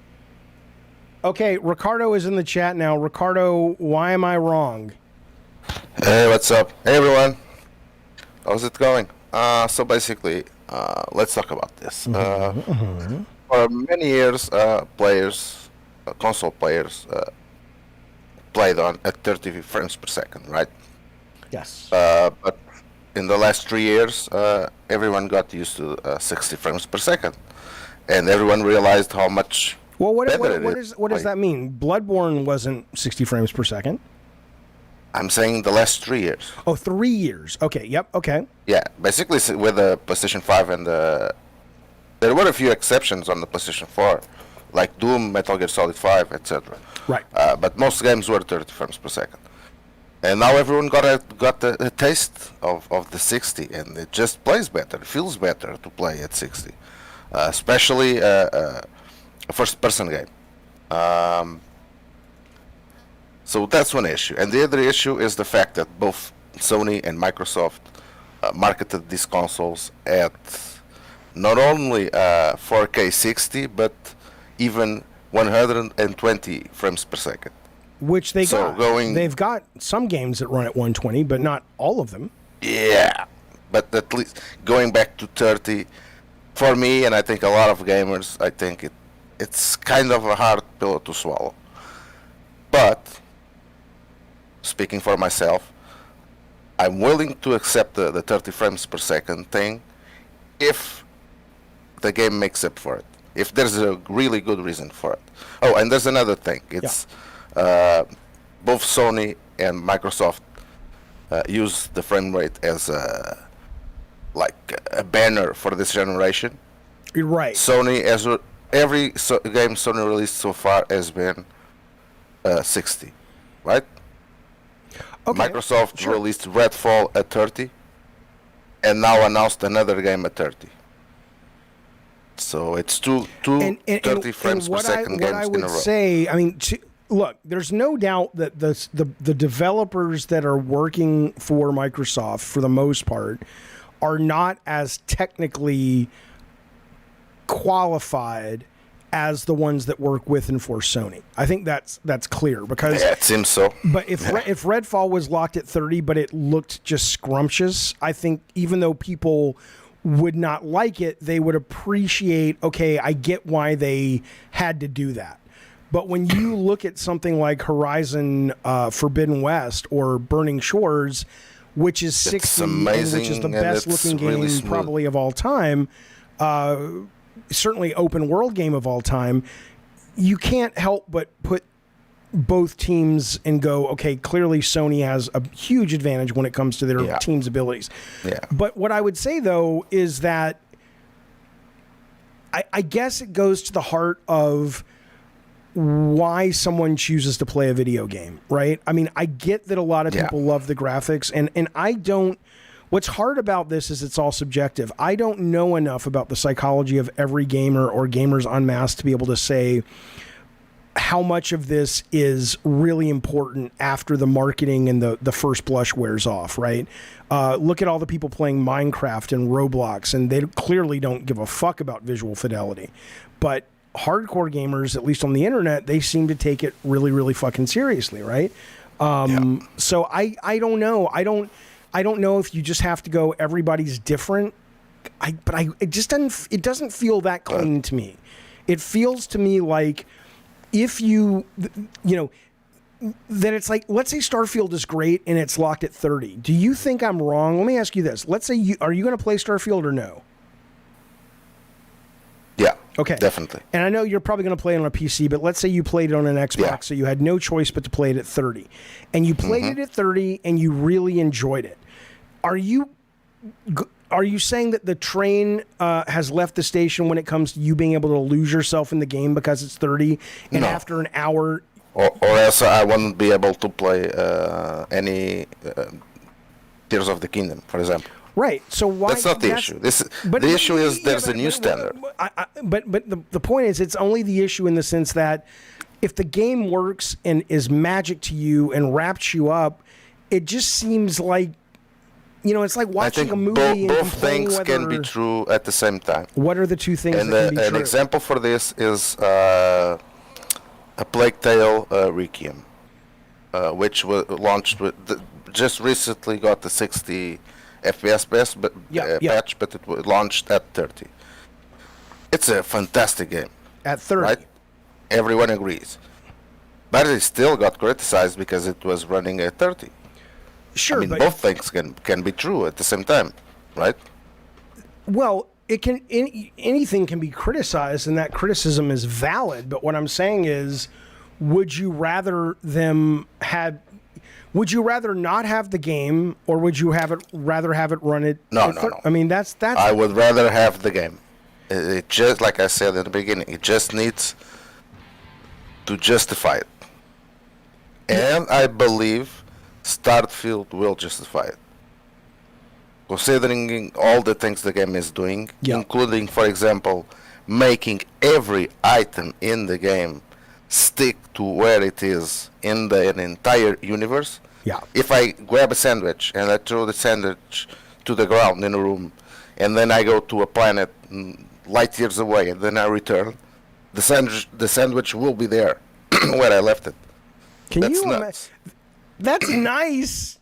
Okay, Ricardo is in the chat now. Ricardo, why am I wrong? Hey, what's up? Hey, everyone. How's it going? So basically, let's talk about this. For many years, console players, played on at 30 frames per second, right? Yes. But in the last 3 years, everyone got used to 60 frames per second, and everyone realized how much. Well, what does that mean? Bloodborne wasn't 60 frames per second. I'm saying the last 3 years. Oh, 3 years. Okay. Yep. Okay. Yeah. Basically, with the PlayStation 5 and there were a few exceptions on the PlayStation 4, like Doom, Metal Gear Solid 5, etc. Right. But most games were 30 frames per second. And now everyone got a taste of the 60, and it just plays better. It feels better to play at 60, especially a first-person game. So that's one issue. And the other issue is the fact that both Sony and Microsoft marketed these consoles at not only 4K 60, but even 120 frames per second. Which they got. They've got some games that run at 120, but not all of them. Yeah, but at least going back to 30, for me, and I think a lot of gamers, I think it's kind of a hard pill to swallow. But speaking for myself, I'm willing to accept the 30 frames per second thing if the game makes up for it, if there's a really good reason for it. Oh, and there's another thing. It's both Sony and Microsoft use the frame rate as a banner for this generation. You're right. Sony, every game Sony released so far has been 60, right? Okay, Microsoft sure. released Redfall at 30, and now announced another game at 30. So it's two 30 frames per second what games I in would a row. say, I mean, look, there's no doubt that the developers that are working for Microsoft, for the most part, are not as technically qualified as the ones that work with and for Sony. I think that's clear because Yeah, it seems so. But if Redfall was locked at 30, but it looked just scrumptious, I think even though people would not like it, they would appreciate, okay, I get why they had to do that. But when you look at something like Horizon Forbidden West or Burning Shores, which is 60, amazing, and which is the and best it's looking game really smooth. probably of all time, certainly open world game of all time, you can't help but put both teams and go, okay, clearly Sony has a huge advantage when it comes to their team's abilities. Yeah. But what I would say, though, is that I guess it goes to the heart of why someone chooses to play a video game, right? I mean, I get that a lot of people love the graphics, and I don't. What's hard about this is it's all subjective. I don't know enough about the psychology of every gamer or gamers en masse to be able to say how much of this is really important after the marketing and the first blush wears off, right? Look at all the people playing Minecraft and Roblox, and they clearly don't give a fuck about visual fidelity. But hardcore gamers, at least on the internet, they seem to take it really, really fucking seriously, right? So I don't know. I don't know if you just have to go everybody's different. It doesn't feel that clean to me. It feels to me like if you know, that it's like, let's say Starfield is great and it's locked at 30. Do you think I'm wrong? Let me ask you this. Let's say are you going to play Starfield or no? Yeah. Okay. Definitely. And I know you're probably going to play it on a PC, but let's say you played it on an Xbox, so you had no choice but to play it at 30. And you played it at 30 and you really enjoyed it. Are you saying that the train has left the station when it comes to you being able to lose yourself in the game because it's 30 and after an hour... Or else I wouldn't be able to play any Tears of the Kingdom, for example. Right. So why? That's not the issue. The issue is there's a new standard. But the point is, it's only the issue in the sense that if the game works and is magic to you and wraps you up, it just seems like, you know, it's like watching a movie. Both things can be true at the same time. What are the two things and that can be an true? example for this is a Plague Tale Requiem, which was launched just recently got the 60 FPS patch, but it was launched at 30. It's a fantastic game. At 30. Right? Everyone agrees. But it still got criticized because it was running at 30. Sure, I mean, but both things can be true at the same time, right? Well, it can anything can be criticized, and that criticism is valid. But what I'm saying is, would you rather not have the game, or would you rather have it run it? No. I mean, that's. I would rather have the game. It just, like I said in the beginning, it just needs to justify it, and I believe Starfield will justify it. Considering all the things the game is doing, including, for example, making every item in the game stick to where it is in an entire universe. Yeah. If I grab a sandwich and I throw the sandwich to the ground in a room, and then I go to a planet light years away, and then I return, the sandwich will be there where I left it. That's nuts. That's nice.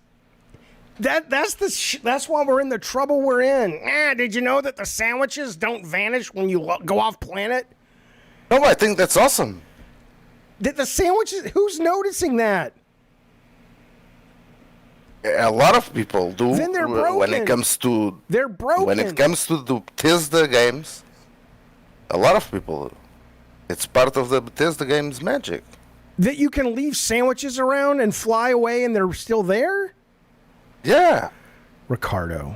That's why we're in the trouble we're in. Did you know that the sandwiches don't vanish when you go off planet? No, I think that's awesome. That the sandwiches? Who's noticing that? A lot of people do. Then they're broken. When it comes to they're broken. When it comes to the Bethesda games, a lot of people. It's part of the Bethesda games magic. That you can leave sandwiches around and fly away and they're still there? Yeah. Ricardo,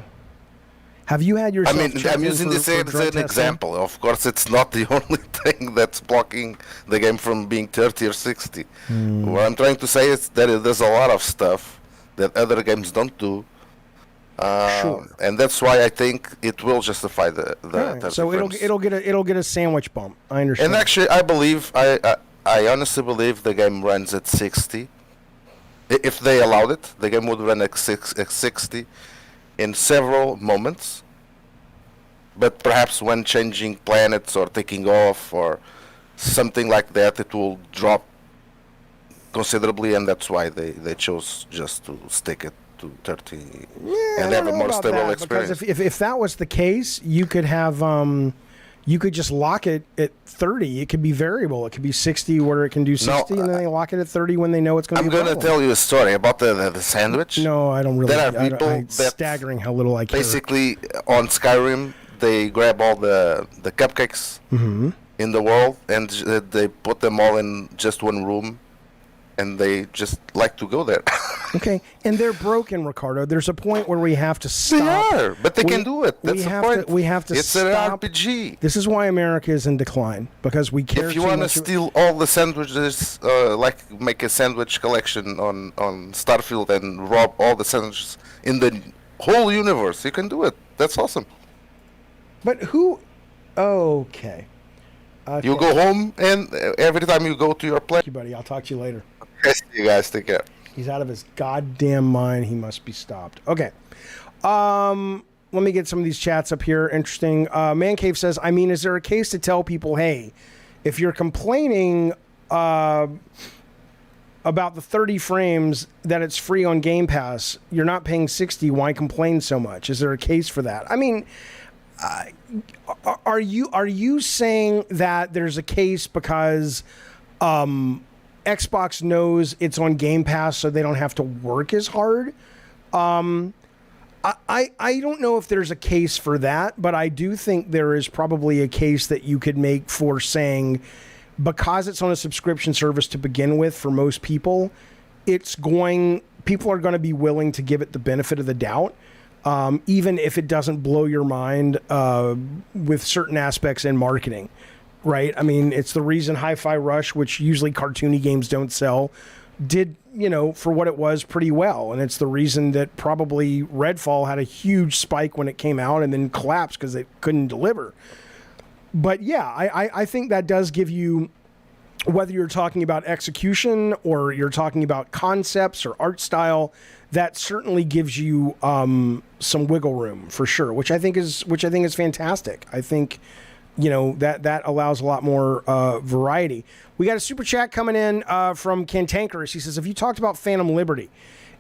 have you had yourself I'm using this as an example. Of course, it's not the only thing that's blocking the game from being 30 or 60. What I'm trying to say is that there's a lot of stuff that other games don't do. Sure. And that's why I think it will justify the All right. 30 So frames. it'll get a sandwich bump. I understand. And actually, I honestly believe the game runs at 60. If they allowed it, the game would run at 60 in several moments. But perhaps when changing planets or taking off or something like that, it will drop considerably, and that's why they chose just to stick it to 30 and have a more stable experience. Because if that was the case, you could have you could just lock it at 30. It could be variable. It could be 60 where it can do 60, and then they lock it at 30 when they know it's going to be I'm going to tell you a story about the sandwich. No, I don't really. There are people it's that staggering how little I care. basically on Skyrim, they grab all the cupcakes in the world and they put them all in just one room, and they just like to go there. Okay, and they're broken, Ricardo. There's a point where we have to stop. They are, but they can do it. That's the point. We have to it's stop. an RPG. This is why America is in decline, because we care If you too want to much. steal all the sandwiches, like make a sandwich collection on Starfield and rob all the sandwiches in the whole universe, you can do it. That's awesome. But who? Okay. You go home, and every time you go to your place, Thank you, buddy. I'll talk to you later. yes, you guys take care. He's out of his goddamn mind. He must be stopped. Okay. Let me get some of these chats up here. Interesting. Man Cave says, I mean, is there a case to tell people, hey, if you're complaining about the 30 frames that it's free on Game Pass, you're not paying 60, why complain so much? Is there a case for that? I mean, are you saying that there's a case because Xbox knows it's on Game Pass, so they don't have to work as hard? I don't know if there's a case for that, but I do think there is probably a case that you could make for saying, because it's on a subscription service to begin with for most people, people are going to be willing to give it the benefit of the doubt. Even if it doesn't blow your mind with certain aspects in marketing, right? I mean, it's the reason Hi-Fi Rush, which usually cartoony games don't sell, did, for what it was, pretty well. And it's the reason that probably Redfall had a huge spike when it came out and then collapsed because it couldn't deliver. But yeah, I think that does give you, whether you're talking about execution or you're talking about concepts or art style, that certainly gives you some wiggle room for sure, which I think is fantastic. I think that allows a lot more variety. We got a super chat coming in from Cantankerous. He says, "Have you talked about Phantom Liberty?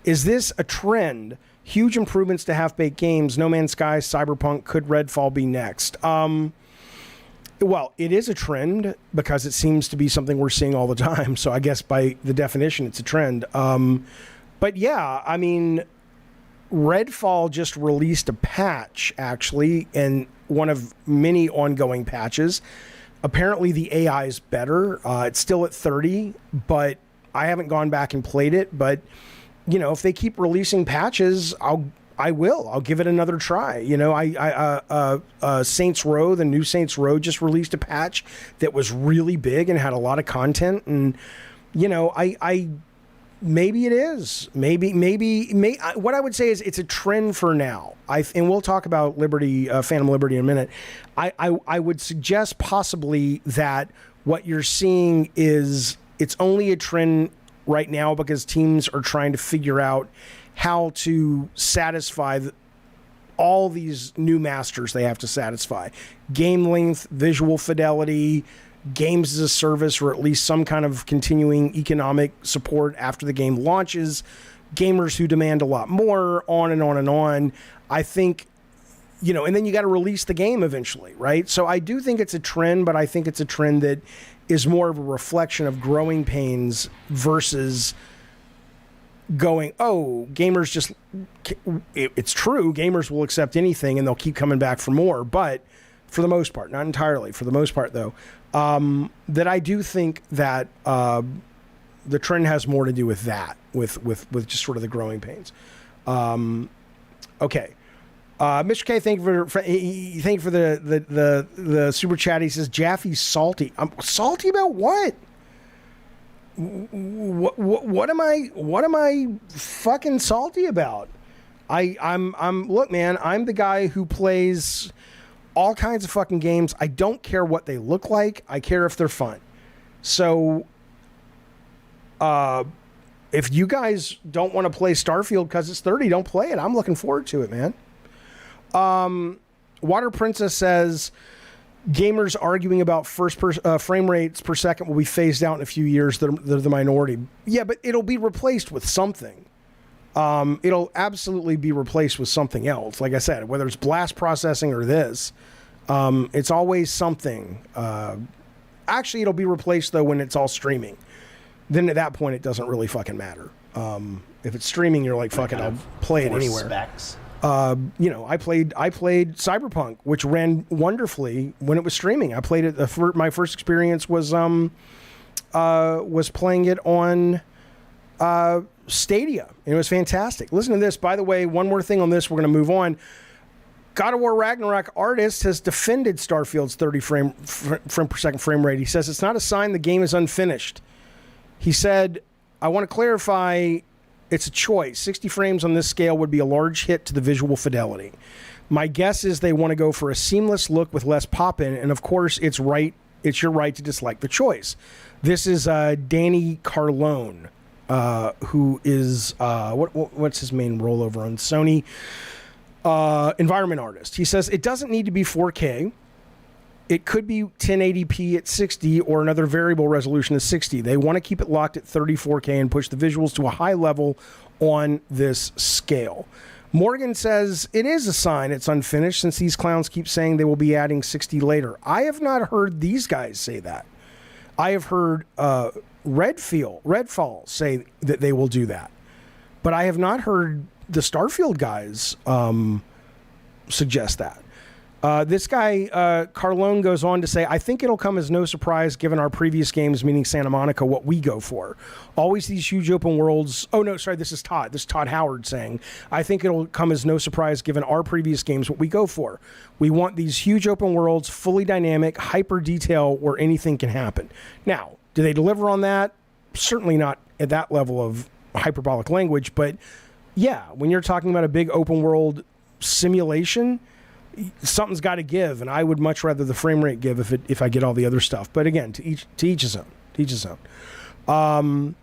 Is this a trend? Huge improvements to half-baked games. No Man's Sky, Cyberpunk. Could Redfall be next?" Well, it is a trend because it seems to be something we're seeing all the time. So I guess by the definition, it's a trend. But yeah, I mean, Redfall just released a patch, actually, and one of many ongoing patches. Apparently, the AI is better. It's still at 30, but I haven't gone back and played it. But, if they keep releasing patches, I will. I'll give it another try. Saints Row, the new Saints Row, just released a patch that was really big and had a lot of content. And, maybe it is. Maybe. What I would say is it's a trend for now. And we'll talk about Phantom Liberty in a minute. I would suggest possibly that what you're seeing is it's only a trend right now because teams are trying to figure out how to satisfy all these new masters they have to satisfy. Game length, visual fidelity, games as a service, or at least some kind of continuing economic support after the game launches, gamers who demand a lot more, on and on and on. I think, and then you got to release the game eventually, right? So I do think it's a trend, but I think it's a trend that is more of a reflection of growing pains versus going, gamers just, it's true, gamers will accept anything and they'll keep coming back for more, but for the most part, not entirely, for the most part though, that I do think that the trend has more to do with that, with just sort of the growing pains. Okay. Mr. K, thank you for the super chat. He says, Jaffe's salty. I'm salty about what? what am I fucking salty about? I'm look, man, I'm the guy who plays all kinds of fucking games. I don't care what they look like. I care if they're fun. So, if you guys don't want to play Starfield because it's 30, don't play it. I'm looking forward to it, man. Water Princess says gamers arguing about frame rates per second will be phased out in a few years. They're the minority. Yeah, but it'll be replaced with something. It'll absolutely be replaced with something else. Like I said, whether it's blast processing or this, it's always something. Actually, it'll be replaced, though, when it's all streaming. Then at that point, it doesn't really fucking matter. If it's streaming, you're like, fuck it, I'll play it anywhere. Specs. I played Cyberpunk, which ran wonderfully when it was streaming. I played it. My first experience was playing it on Stadia, and it was fantastic. Listen to this. By the way, one more thing on this. We're going to move on. God of War Ragnarok artist has defended Starfield's 30 frame per second frame rate. He says it's not a sign the game is unfinished. He said, I want to clarify. It's a choice. 60 frames on this scale would be a large hit to the visual fidelity. My guess is they want to go for a seamless look with less pop-in, and of course, it's your right to dislike the choice. This is Danny Carlone, who is what's his main role over on Sony? Environment artist. He says it doesn't need to be 4K. It could be 1080p at 60 or another variable resolution of 60. They want to keep it locked at 34K and push the visuals to a high level on this scale. Morgan says it is a sign it's unfinished since these clowns keep saying they will be adding 60 later. I have not heard these guys say that. I have heard Redfall say that they will do that. But I have not heard the Starfield guys suggest that. This guy, Carlone, goes on to say, I think it'll come as no surprise given our previous games, meaning Santa Monica, what we go for. Always these huge open worlds. Oh, no, sorry, this is Todd. This is Todd Howard saying, I think it'll come as no surprise given our previous games, what we go for. We want these huge open worlds, fully dynamic, hyper detail where anything can happen. Now, do they deliver on that? Certainly not at that level of hyperbolic language, but yeah, when you're talking about a big open world simulation, something's got to give, and I would much rather the frame rate give if I get all the other stuff. But again, to each his own. To each his own.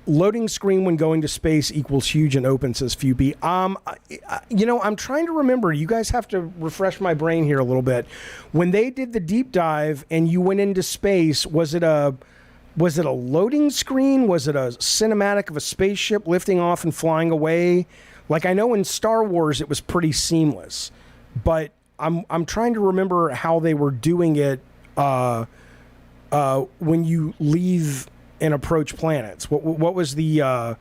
Loading screen when going to space equals huge and open, says Fewby. I'm trying to remember. You guys have to refresh my brain here a little bit. When they did the deep dive and you went into space, was it a loading screen? Was it a cinematic of a spaceship lifting off and flying away? Like, I know in Star Wars it was pretty seamless, but I'm trying to remember how they were doing it when you leave and approach planets. What was the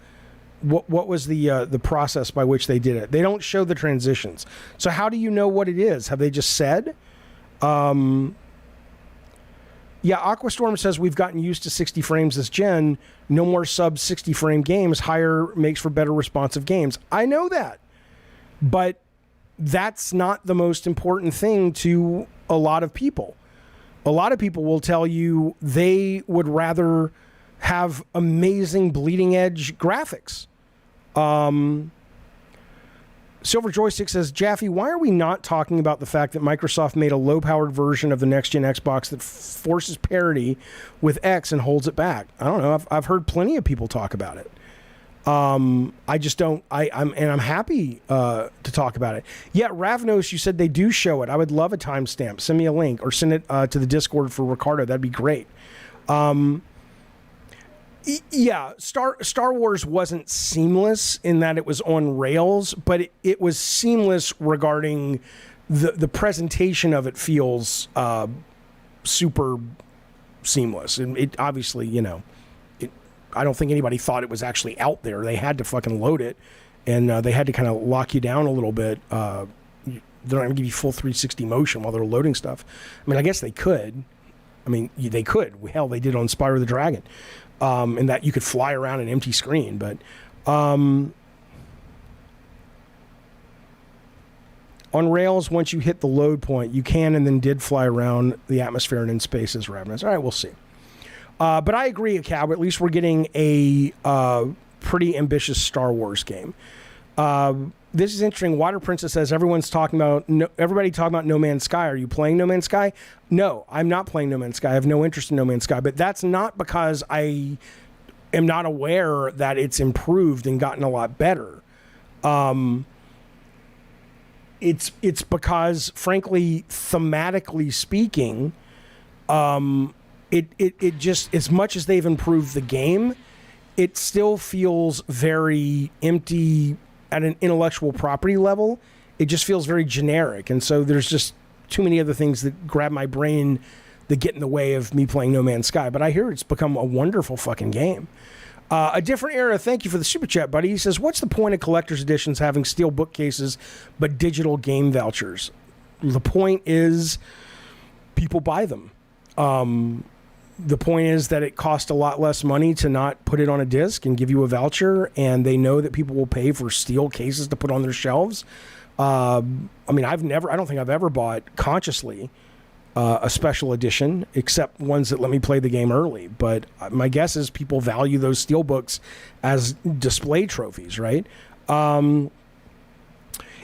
process by which they did it? They don't show the transitions. So how do you know what it is? Have they just said? Yeah, Aquastorm says we've gotten used to 60 frames this gen. No more sub 60 frame games. Higher makes for better responsive games. I know that. But that's not the most important thing to a lot of people. A lot of people will tell you they would rather have amazing bleeding edge graphics. Silver Joystick says, Jaffe, why are we not talking about the fact that Microsoft made a low-powered version of the next-gen Xbox that forces parity with X and holds it back? I don't know. I've heard plenty of people talk about it. I just don't. I'm happy to talk about it. Yeah, Ravnos, you said they do show it. I would love a timestamp. Send me a link or send it to the Discord for Ricardo. That'd be great. Yeah, Star Wars wasn't seamless in that it was on rails, but it was seamless regarding the presentation of it feels super seamless. And it obviously, I don't think anybody thought it was actually out there. They had to fucking load it, and they had to kind of lock you down a little bit. They're not going to give you full 360 motion while they're loading stuff. I mean, I guess they could. They could. Hell, they did on Spyro the Dragon. And that you could fly around an empty screen. But on Rails, once you hit the load point, you can and then did fly around the atmosphere and in space as Ravenous. All right, we'll see. But I agree, Cab. At least we're getting a pretty ambitious Star Wars game. This is interesting. Water Princess says everybody talking about No Man's Sky. Are you playing No Man's Sky? No, I'm not playing No Man's Sky. I have no interest in No Man's Sky. But that's not because I am not aware that it's improved and gotten a lot better. It's because, frankly, thematically speaking, it just, as much as they've improved the game, it still feels very empty at an intellectual property level. It just feels very generic. And so there's just too many other things that grab my brain that get in the way of me playing No Man's Sky. But I hear it's become a wonderful fucking game. A Different Era, thank you for the super chat, buddy. He says, what's the point of collector's editions having steel bookcases but digital game vouchers? The point is people buy them. The point is that it costs a lot less money to not put it on a disc and give you a voucher, and they know that people will pay for steel cases to put on their shelves. I mean, I don't think I've ever bought consciously a special edition, except ones that let me play the game early. But my guess is people value those steel books as display trophies, right?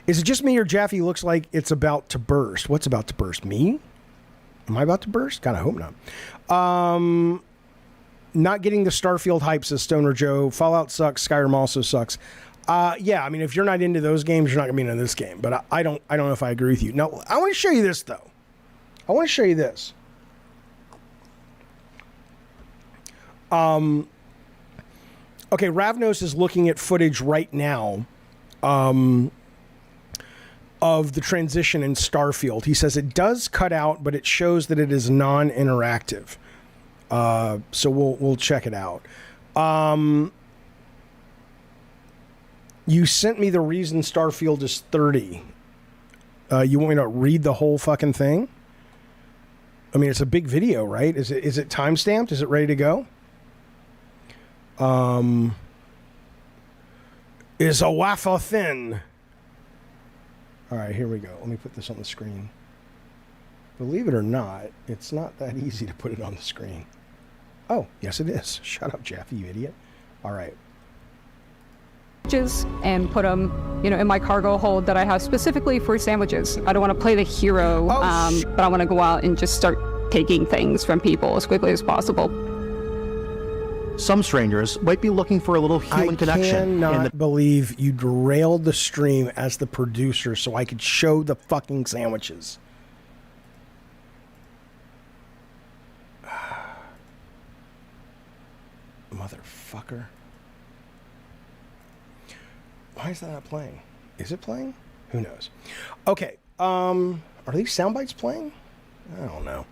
Is it just me or Jaffe looks like it's about to burst? What's about to burst? Me? Am I about to burst? God, I hope not. Not getting the Starfield hype, says Stoner Joe. Fallout sucks. Skyrim also sucks. Yeah, I mean, if you're not into those games, you're not going to be into this game. But I don't know if I agree with you. Now, I want to show you this, though. I want to show you this. Okay, Ravnos is looking at footage right now of the transition in Starfield. He says it does cut out, but it shows that it is non-interactive. So we'll check it out. You sent me the reason Starfield is 30. You want me to read the whole fucking thing? I mean, it's a big video, right? Is it time-stamped? Is it ready to go? Is a waffle thin? All right, here we go. Let me put this on the screen. Believe it or not, it's not that easy to put it on the screen. Oh, yes it is. Shut up, Jaffe, you idiot. All right. And put them, in my cargo hold that I have specifically for sandwiches. I don't want to play the hero, but I want to go out and just start taking things from people as quickly as possible. Some strangers might be looking for a little human connection. I cannot believe you derailed the stream as the producer so I could show the fucking sandwiches. Motherfucker. Why is that not playing? Is it playing? Who knows? Okay. Are these sound bites playing? I don't know.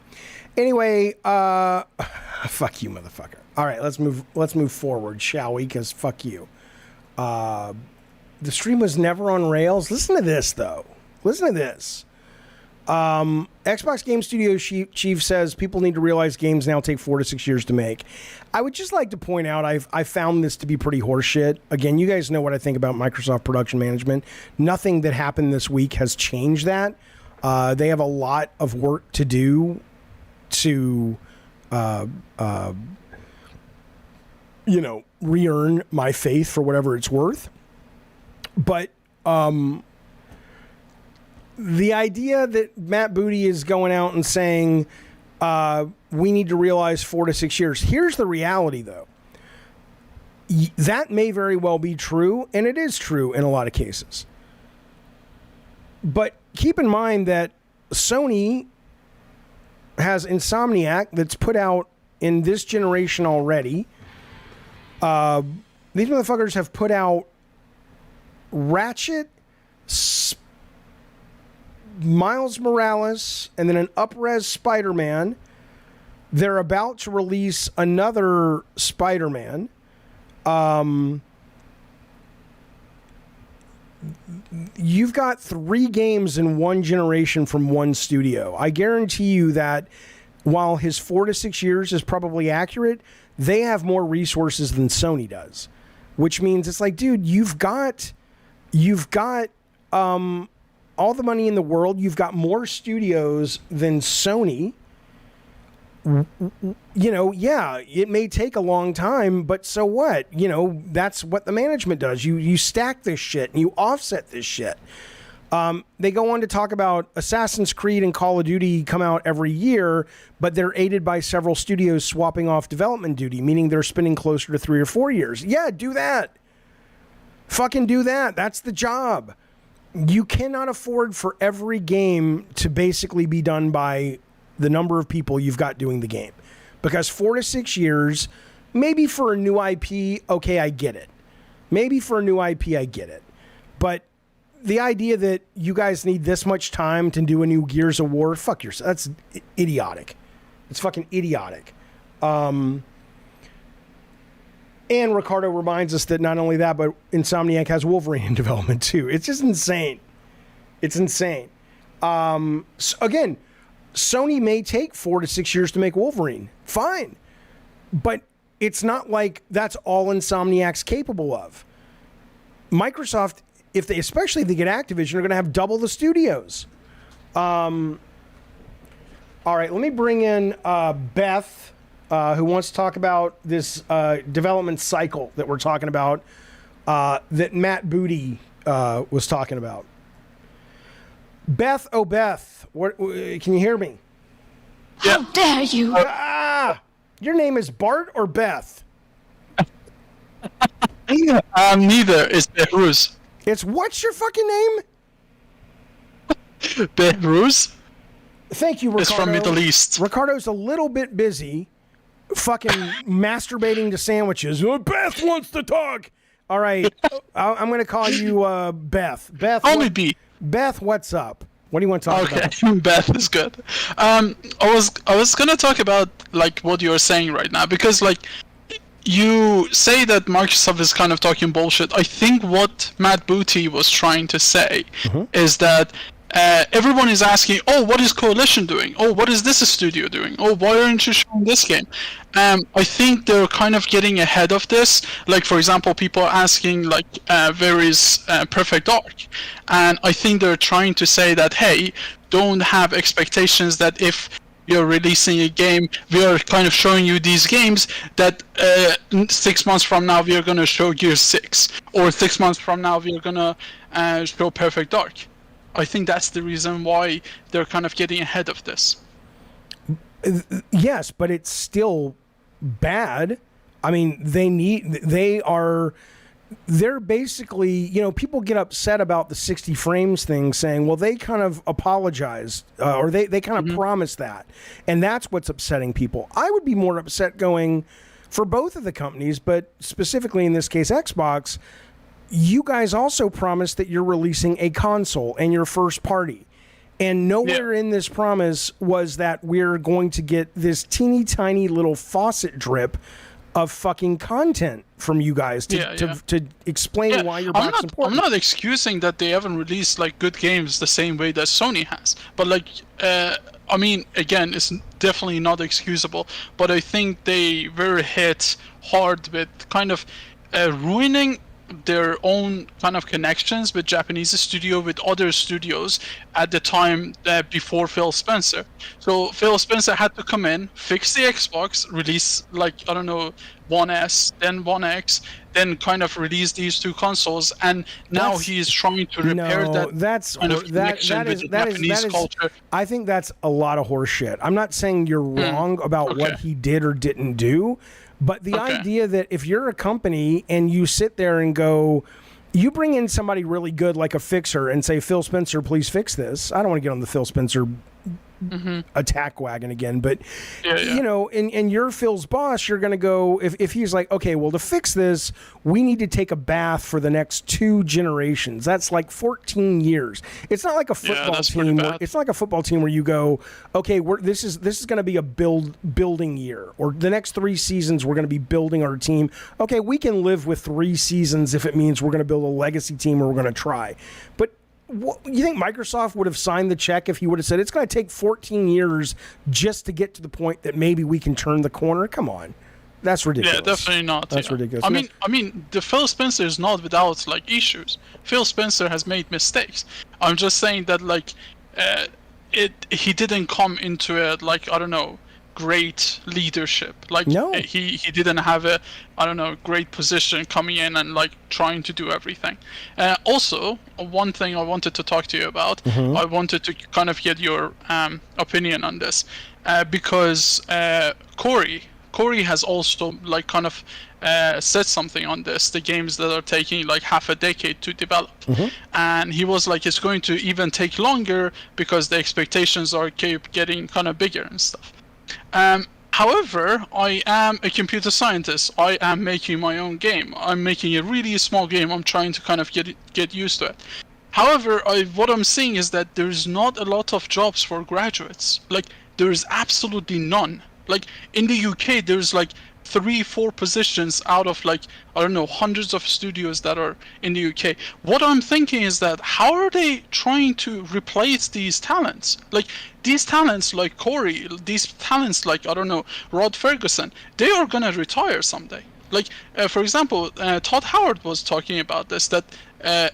Anyway, fuck you, motherfucker. All right, let's move forward, shall we? Because fuck you. The stream was never on rails. Listen to this, though. Listen to this. Xbox Game Studio Chief says people need to realize games now take 4 to 6 years to make. I would just like to point out I found this to be pretty horseshit. Again, you guys know what I think about Microsoft production management. Nothing that happened this week has changed that. They have a lot of work to do to re-earn my faith for whatever it's worth. But the idea that Matt Booty is going out and saying we need to realize 4 to 6 years. Here's the reality, though. That may very well be true, and it is true in a lot of cases. But keep in mind that Sony has Insomniac that's put out in this generation already. These motherfuckers have put out Ratchet, Miles Morales, and then an up-res Spider-Man. They're about to release another Spider-Man. You've got 3 games in one generation from one studio. I guarantee you that while his 4 to 6 years is probably accurate, they have more resources than Sony does, which means it's like, dude, you've got all the money in the world. You've got more studios than Sony. you know, yeah, it may take a long time, but so what? You know, that's what the management does. You stack this shit and you offset this shit. They go on to talk about Assassin's Creed and Call of Duty come out every year, but they're aided by several studios swapping off development duty, meaning they're spending closer to 3 or 4 years. Yeah, do that. Fucking do that. That's the job. You cannot afford for every game to basically be done by the number of people you've got doing the game. Because 4 to 6 years, maybe for a new IP, okay, I get it. Maybe for a new IP, I get it. But the idea that you guys need this much time to do a new Gears of War, fuck yourself. That's idiotic. It's fucking idiotic. And Ricardo reminds us that not only that, but Insomniac has Wolverine in development too. It's just insane. It's insane. So again, Sony may take 4 to 6 years to make Wolverine. Fine. But it's not like that's all Insomniac's capable of. Microsoft, especially if they get Activision, are going to have double the studios. All right, let me bring in Beth, who wants to talk about this development cycle that we're talking about, that Matt Booty was talking about. Beth, oh Beth, can you hear me? How dare you? Your name is Bart or Beth? Neither. It's Behruz. What's your fucking name? Behruz? Thank you, Ricardo. It's from Middle East. Ricardo's a little bit busy fucking masturbating to sandwiches. Beth wants to talk. All right. I'm going to call you Beth. Beth. Only B. Beth, what's up? What do you want to talk about? Okay, Beth is good. I was gonna talk about like what you're saying right now, because like you say that Microsoft is kind of talking bullshit. I think what Matt Booty was trying to say is that everyone is asking, oh, what is Coalition doing? Oh, what is this studio doing? Oh, why aren't you showing this game? I think they're kind of getting ahead of this. Like, for example, people are asking, like, where is Perfect Dark? And I think they're trying to say that, hey, don't have expectations that if you're releasing a game, we are kind of showing you these games that 6 months from now we are going to show Gears 6. Or 6 months from now we are going to show Perfect Dark. I think that's the reason why they're kind of getting ahead of this. Yes, but it's still bad. I mean, they're basically, you know, people get upset about the 60 frames thing, saying, well, they kind of apologized or they kind of promised that. And that's what's upsetting people. I would be more upset going for both of the companies, but specifically in this case, Xbox. You guys also promised that you're releasing a console and your first party. And nowhere in this promise was that we're going to get this teeny tiny little faucet drip of fucking content from you guys to explain why your box is important. I'm not excusing that they haven't released like good games the same way that Sony has. But like, I mean, again, it's definitely not excusable. But I think they were hit hard with kind of ruining their own kind of connections with Japanese studio, with other studios at the time before Phil Spencer. So Phil Spencer had to come in, fix the Xbox, release like, I don't know, One S, then One X, then kind of release these two consoles, and now he's trying to repair that kind of connection with the Japanese culture. I think that's a lot of horse shit. I'm not saying you're wrong about what he did or didn't do. But the idea that if you're a company and you sit there and go, you bring in somebody really good like a fixer and say, Phil Spencer, please fix this. I don't want to get on the Phil Spencer attack wagon again, but you know, and you're Phil's boss, you're going to go, if he's like, okay, well, to fix this, we need to take a bath for the next 2 generations. That's like 14 years. It's not like a football team. It's not like a football team where you go, okay, this is going to be a building year, or the next 3 seasons we're going to be building our team. Okay, we can live with 3 seasons if it means we're going to build a legacy team or we're going to try. But you think Microsoft would have signed the check if he would have said it's going to take 14 years just to get to the point that maybe we can turn the corner? Come on, that's ridiculous. Yeah, definitely not. That's ridiculous. I mean, the Phil Spencer is not without like issues. Phil Spencer has made mistakes. I'm just saying that like, he didn't come into it like, I don't know, great leadership. Like No. he didn't have a, I don't know, great position coming in and like trying to do everything. Also, one thing I wanted to talk to you about, I wanted to kind of get your opinion on this, because Corey has also like kind of said something on this, the games that are taking like half a decade to develop. And he was like, it's going to even take longer because the expectations are keep getting kind of bigger and stuff. However, I am a computer scientist. I am making my own game. I'm making a really small game. I'm trying to kind of get used to it. However, what I'm seeing is that there's not a lot of jobs for graduates. Like, there's absolutely none. Like, in the UK, there's like 3-4 positions out of like, I don't know, hundreds of studios that are in the UK. What I'm thinking is that how are they trying to replace these talents? Like, these talents like Corey, these talents like, I don't know, Rod Ferguson, they are gonna retire someday. Like, for example, Todd Howard was talking about this, that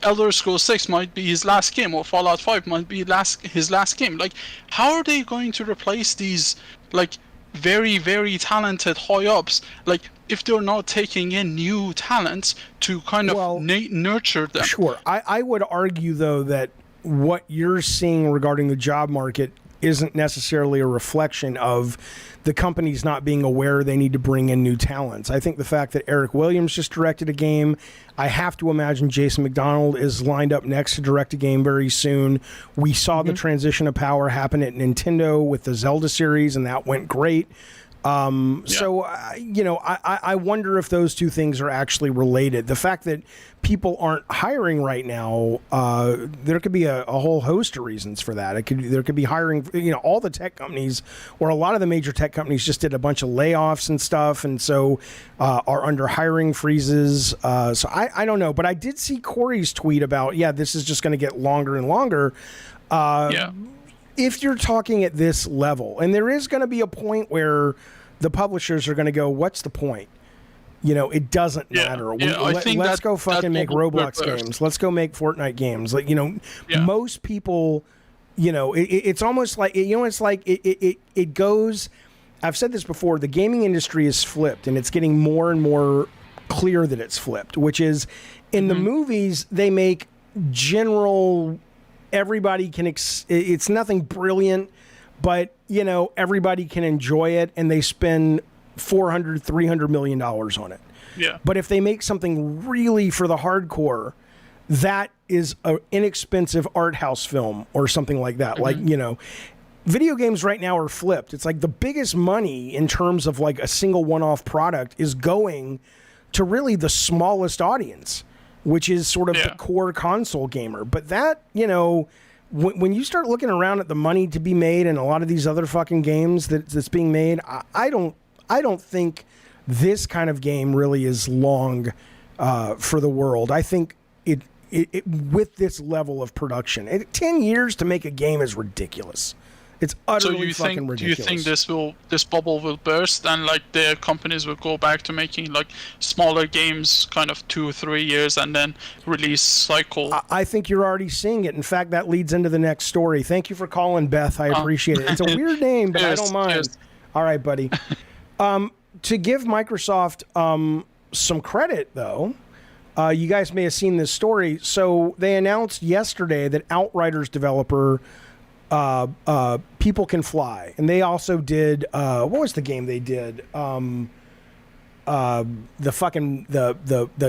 Elder Scrolls 6 might be his last game, or Fallout 5 might be his last game. Like, how are they going to replace these, like, very, very talented high-ups, like, if they're not taking in new talents to kind of nurture them? Sure. I would argue, though, that what you're seeing regarding the job market isn't necessarily a reflection of the companies not being aware they need to bring in new talents. I think the fact that Eric Williams just directed a game, I have to imagine Jason McDonald is lined up next to direct a game very soon. We saw the transition of power happen at Nintendo with the Zelda series, and that went great. So, you know, I wonder if those two things are actually related. The fact that people aren't hiring right now, there could be a whole host of reasons for that. There could be hiring, you know, all the tech companies, or a lot of the major tech companies just did a bunch of layoffs and stuff, and so are under hiring freezes. So I don't know, but I did see Corey's tweet about, this is just going to get longer and longer. If you're talking at this level, and there is going to be a point where the publishers are going to go, what's the point? You know, it doesn't matter. Let's go fucking make Roblox games. Let's go make Fortnite games. Like, you know, most people, you know, it's almost like, you know, it's like it goes, I've said this before, the gaming industry is flipped, and it's getting more and more clear that it's flipped, which is in the movies, they make general, everybody can, it's nothing brilliant, but, you know, everybody can enjoy it, and they spend $400-300 million on it. But if they make something really for the hardcore, that is an inexpensive art house film or something like that. Like, you know, video games right now are flipped. It's like the biggest money in terms of like a single one-off product is going to really the smallest audience, which is sort of the core console gamer. But that, you know, when you start looking around at the money to be made in a lot of these other fucking games that's being made, I don't think this kind of game really is long for the world. I think it with this level of production, 10 years to make a game is ridiculous. It's utterly fucking ridiculous. Do you think this bubble will burst, and like the companies will go back to making like smaller games, kind of 2 or 3 years, and then release cycle? I think you're already seeing it. In fact, that leads into the next story. Thank you for calling, Beth. I appreciate it. It's a weird name, but I don't mind. All right, buddy. To give Microsoft some credit, though, you guys may have seen this story. So they announced yesterday that Outriders developer People Can Fly, and they also did what was the game they did? The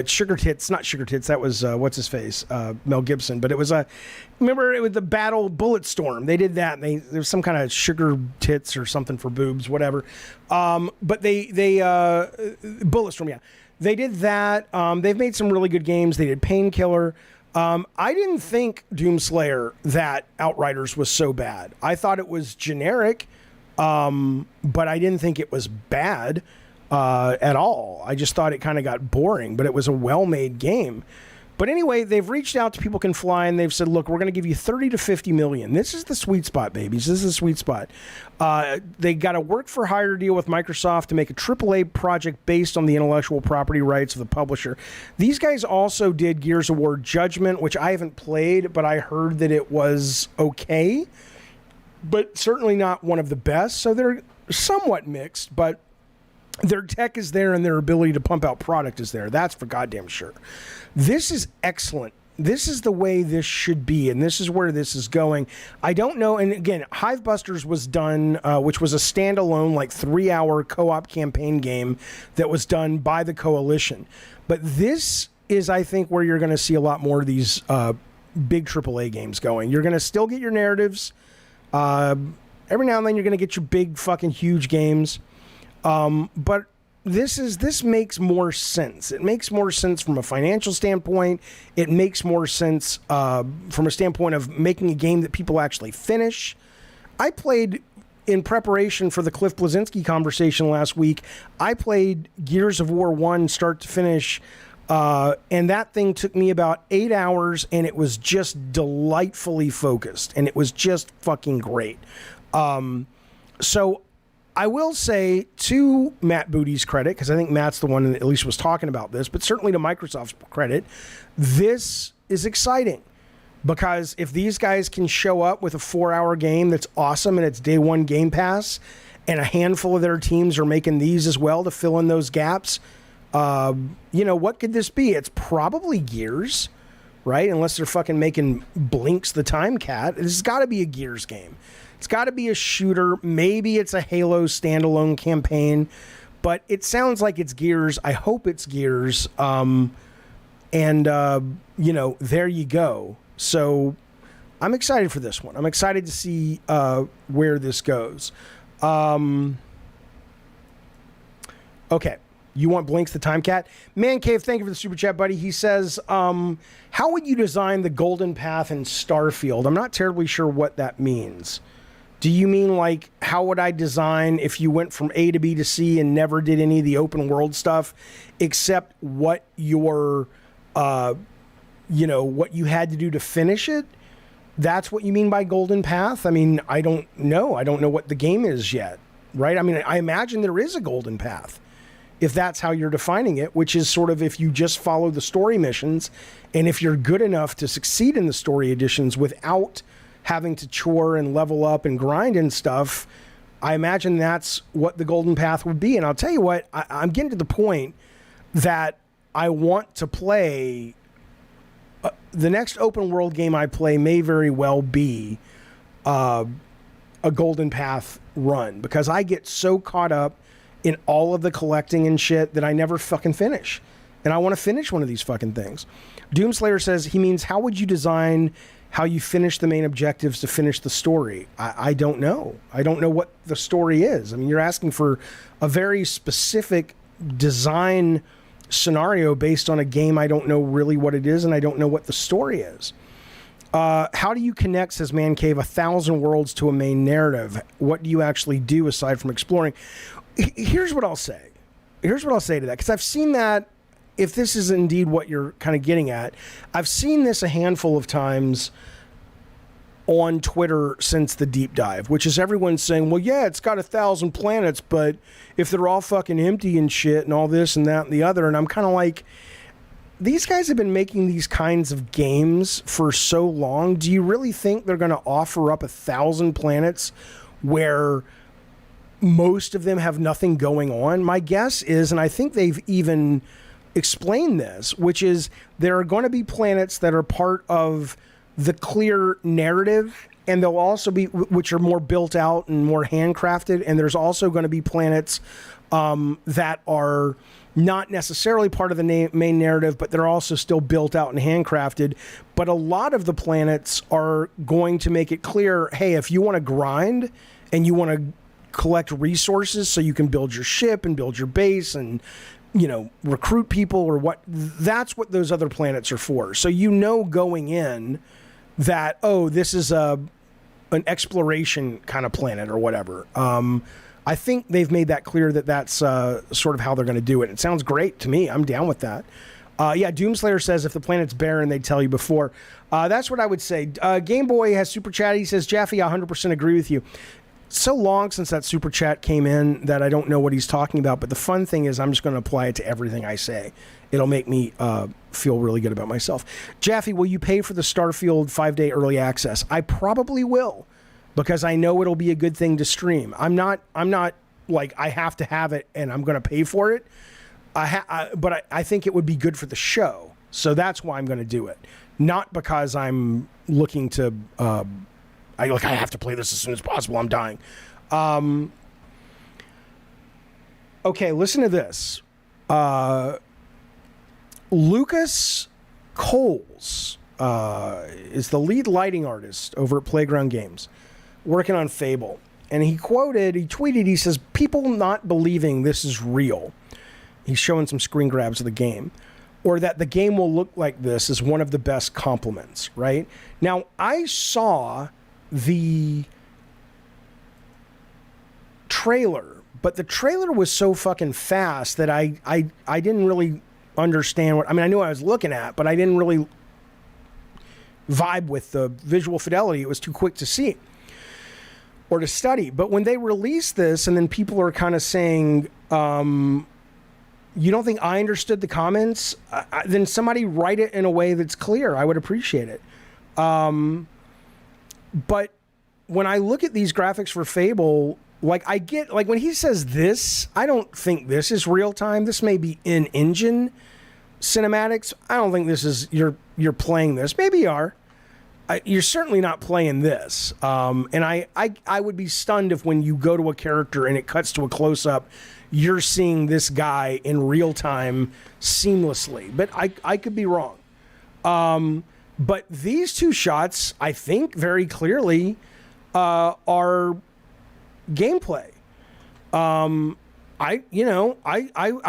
Sugar Tits, not Sugar Tits. That was what's his face, Mel Gibson. But it was remember it was the Battle Bulletstorm. They did that. And there was some kind of Sugar Tits or something for boobs, whatever. But they Bulletstorm, yeah. They did that. They've made some really good games. They did Painkiller. I didn't think Doomslayer, that Outriders, was so bad. I thought it was generic, but I didn't think it was bad at all. I just thought it kind of got boring, but it was a well-made game. But anyway, they've reached out to People Can Fly, and they've said, look, we're going to give you 30 to 50 million. This is the sweet spot, babies. This is the sweet spot. They got a work-for-hire deal with Microsoft to make a AAA project based on the intellectual property rights of the publisher. These guys also did Gears of War Judgment, which I haven't played, but I heard that it was okay, but certainly not one of the best. So they're somewhat mixed, but their tech is there and their ability to pump out product is there. That's for goddamn sure. This is excellent. This is the way this should be, and this is where this is going. I don't know, and again, Hivebusters was done, which was a standalone, like 3-hour co-op campaign game that was done by the Coalition. But this is, I think, where you're going to see a lot more of these big AAA games going. You're going to still get your narratives. Every now and then you're going to get your big fucking huge games. But this makes more sense. It makes more sense from a financial standpoint. It makes more sense from a standpoint of making a game that people actually finish. I played, in preparation for the Cliff Bleszinski conversation last week, I played Gears of War 1 start to finish, and that thing took me about 8 hours, and it was just delightfully focused, and it was just fucking great. So I will say, to Matt Booty's credit, because I think Matt's the one that at least was talking about this, but certainly to Microsoft's credit, this is exciting. Because if these guys can show up with a 4-hour game that's awesome and it's day one Game Pass, and a handful of their teams are making these as well to fill in those gaps, what could this be? It's probably Gears, right? Unless they're fucking making Blinks the Time Cat. This has got to be a Gears game. It's got to be a shooter. Maybe it's a Halo standalone campaign, but it sounds like it's Gears. I hope it's Gears. There you go. So I'm excited for this one. I'm excited to see where this goes. Okay. You want Blinks the Time Cat? Man Cave, thank you for the super chat, buddy. He says, how would you design the golden path in Starfield? I'm not terribly sure what that means. Do you mean, like, how would I design if you went from A to B to C and never did any of the open world stuff, except what your, what you had to do to finish it? That's what you mean by golden path? I mean, I don't know. I don't know what the game is yet, right? I mean, I imagine there is a golden path, if that's how you're defining it, which is sort of if you just follow the story missions, and if you're good enough to succeed in the story editions without having to chore and level up and grind and stuff, I imagine that's what the golden path would be. And I'll tell you what, I'm getting to the point that I want to play. The next open world game I play may very well be a golden path run, because I get so caught up in all of the collecting and shit that I never fucking finish. And I want to finish one of these fucking things. Doomslayer says he means, how would you design how you finish the main objectives to finish the story? I don't know. I don't know what the story is. I mean, you're asking for a very specific design scenario based on a game I don't know really what it is, and I don't know what the story is. How do you connect, says Man Cave, 1,000 worlds to a main narrative? What do you actually do aside from exploring? Here's what I'll say. Here's what I'll say to that, because I've seen that, if this is indeed what you're kind of getting at, I've seen this a handful of times on Twitter since the deep dive, which is everyone saying, well, yeah, it's got 1,000 planets, but if they're all fucking empty and shit and all this and that and the other, and I'm kind of like, these guys have been making these kinds of games for so long. Do you really think they're going to offer up 1,000 planets where most of them have nothing going on? My guess is, and I think they've even explain this, which is there are going to be planets that are part of the clear narrative, and they'll also be, which are more built out and more handcrafted, and there's also going to be planets that are not necessarily part of the main narrative, but they're also still built out and handcrafted. But a lot of the planets are going to make it clear, hey, if you want to grind and you want to collect resources so you can build your ship and build your base and recruit people or what, that's what those other planets are for. So going in that, oh, this is an exploration kind of planet or whatever. I think they've made that clear that that's sort of how they're going to do it. It sounds great to me. I'm down with that. Doomslayer says if the planet's barren, they'd tell you before. That's what I would say. Game Boy has super chat. He says, Jaffe, I 100% agree with you. So long since that super chat came in that I don't know what he's talking about, but the fun thing is I'm just going to apply it to everything I say. It'll make me feel really good about myself. Jaffe, will you pay for the Starfield 5-day early access? I probably will, because I know it'll be a good thing to stream. I'm not like I have to have it and I'm going to pay for it. But I think it would be good for the show. So that's why I'm going to do it. Not because I'm looking to, I have to play this as soon as possible. I'm dying. Okay, listen to this. Lucas Coles is the lead lighting artist over at Playground Games, working on Fable. And he tweeted, he says, people not believing this is real. He's showing some screen grabs of the game. Or that the game will look like this is one of the best compliments, right? Now, I saw the trailer, but the trailer was so fucking fast that I didn't really understand what... I mean, I knew what I was looking at, but I didn't really vibe with the visual fidelity. It was too quick to see or to study. But when they released this, and then people are kind of saying... you don't think I understood the comments? Then somebody write it in a way that's clear. I would appreciate it. But when I look at these graphics for Fable, like I get, like when he says this, I don't think this is real time. This may be in-engine cinematics. I don't think this is, you're playing this. Maybe you are. You're certainly not playing this. And I would be stunned if when you go to a character and it cuts to a close-up, you're seeing this guy in real time seamlessly. But I could be wrong. But these two shots, I think very clearly, are gameplay. I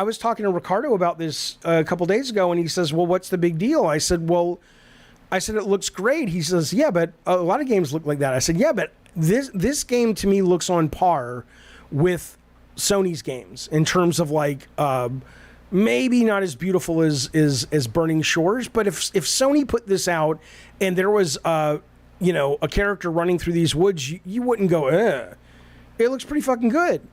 was talking to Ricardo about this a couple days ago, and he says, well, what's the big deal? I said, it looks great. He says, yeah, but a lot of games look like that. I said, yeah, but this game to me looks on par with Sony's games in terms of like maybe not as beautiful as Burning Shores, but if Sony put this out and there was a character running through these woods, you wouldn't go, eh. It looks pretty fucking good.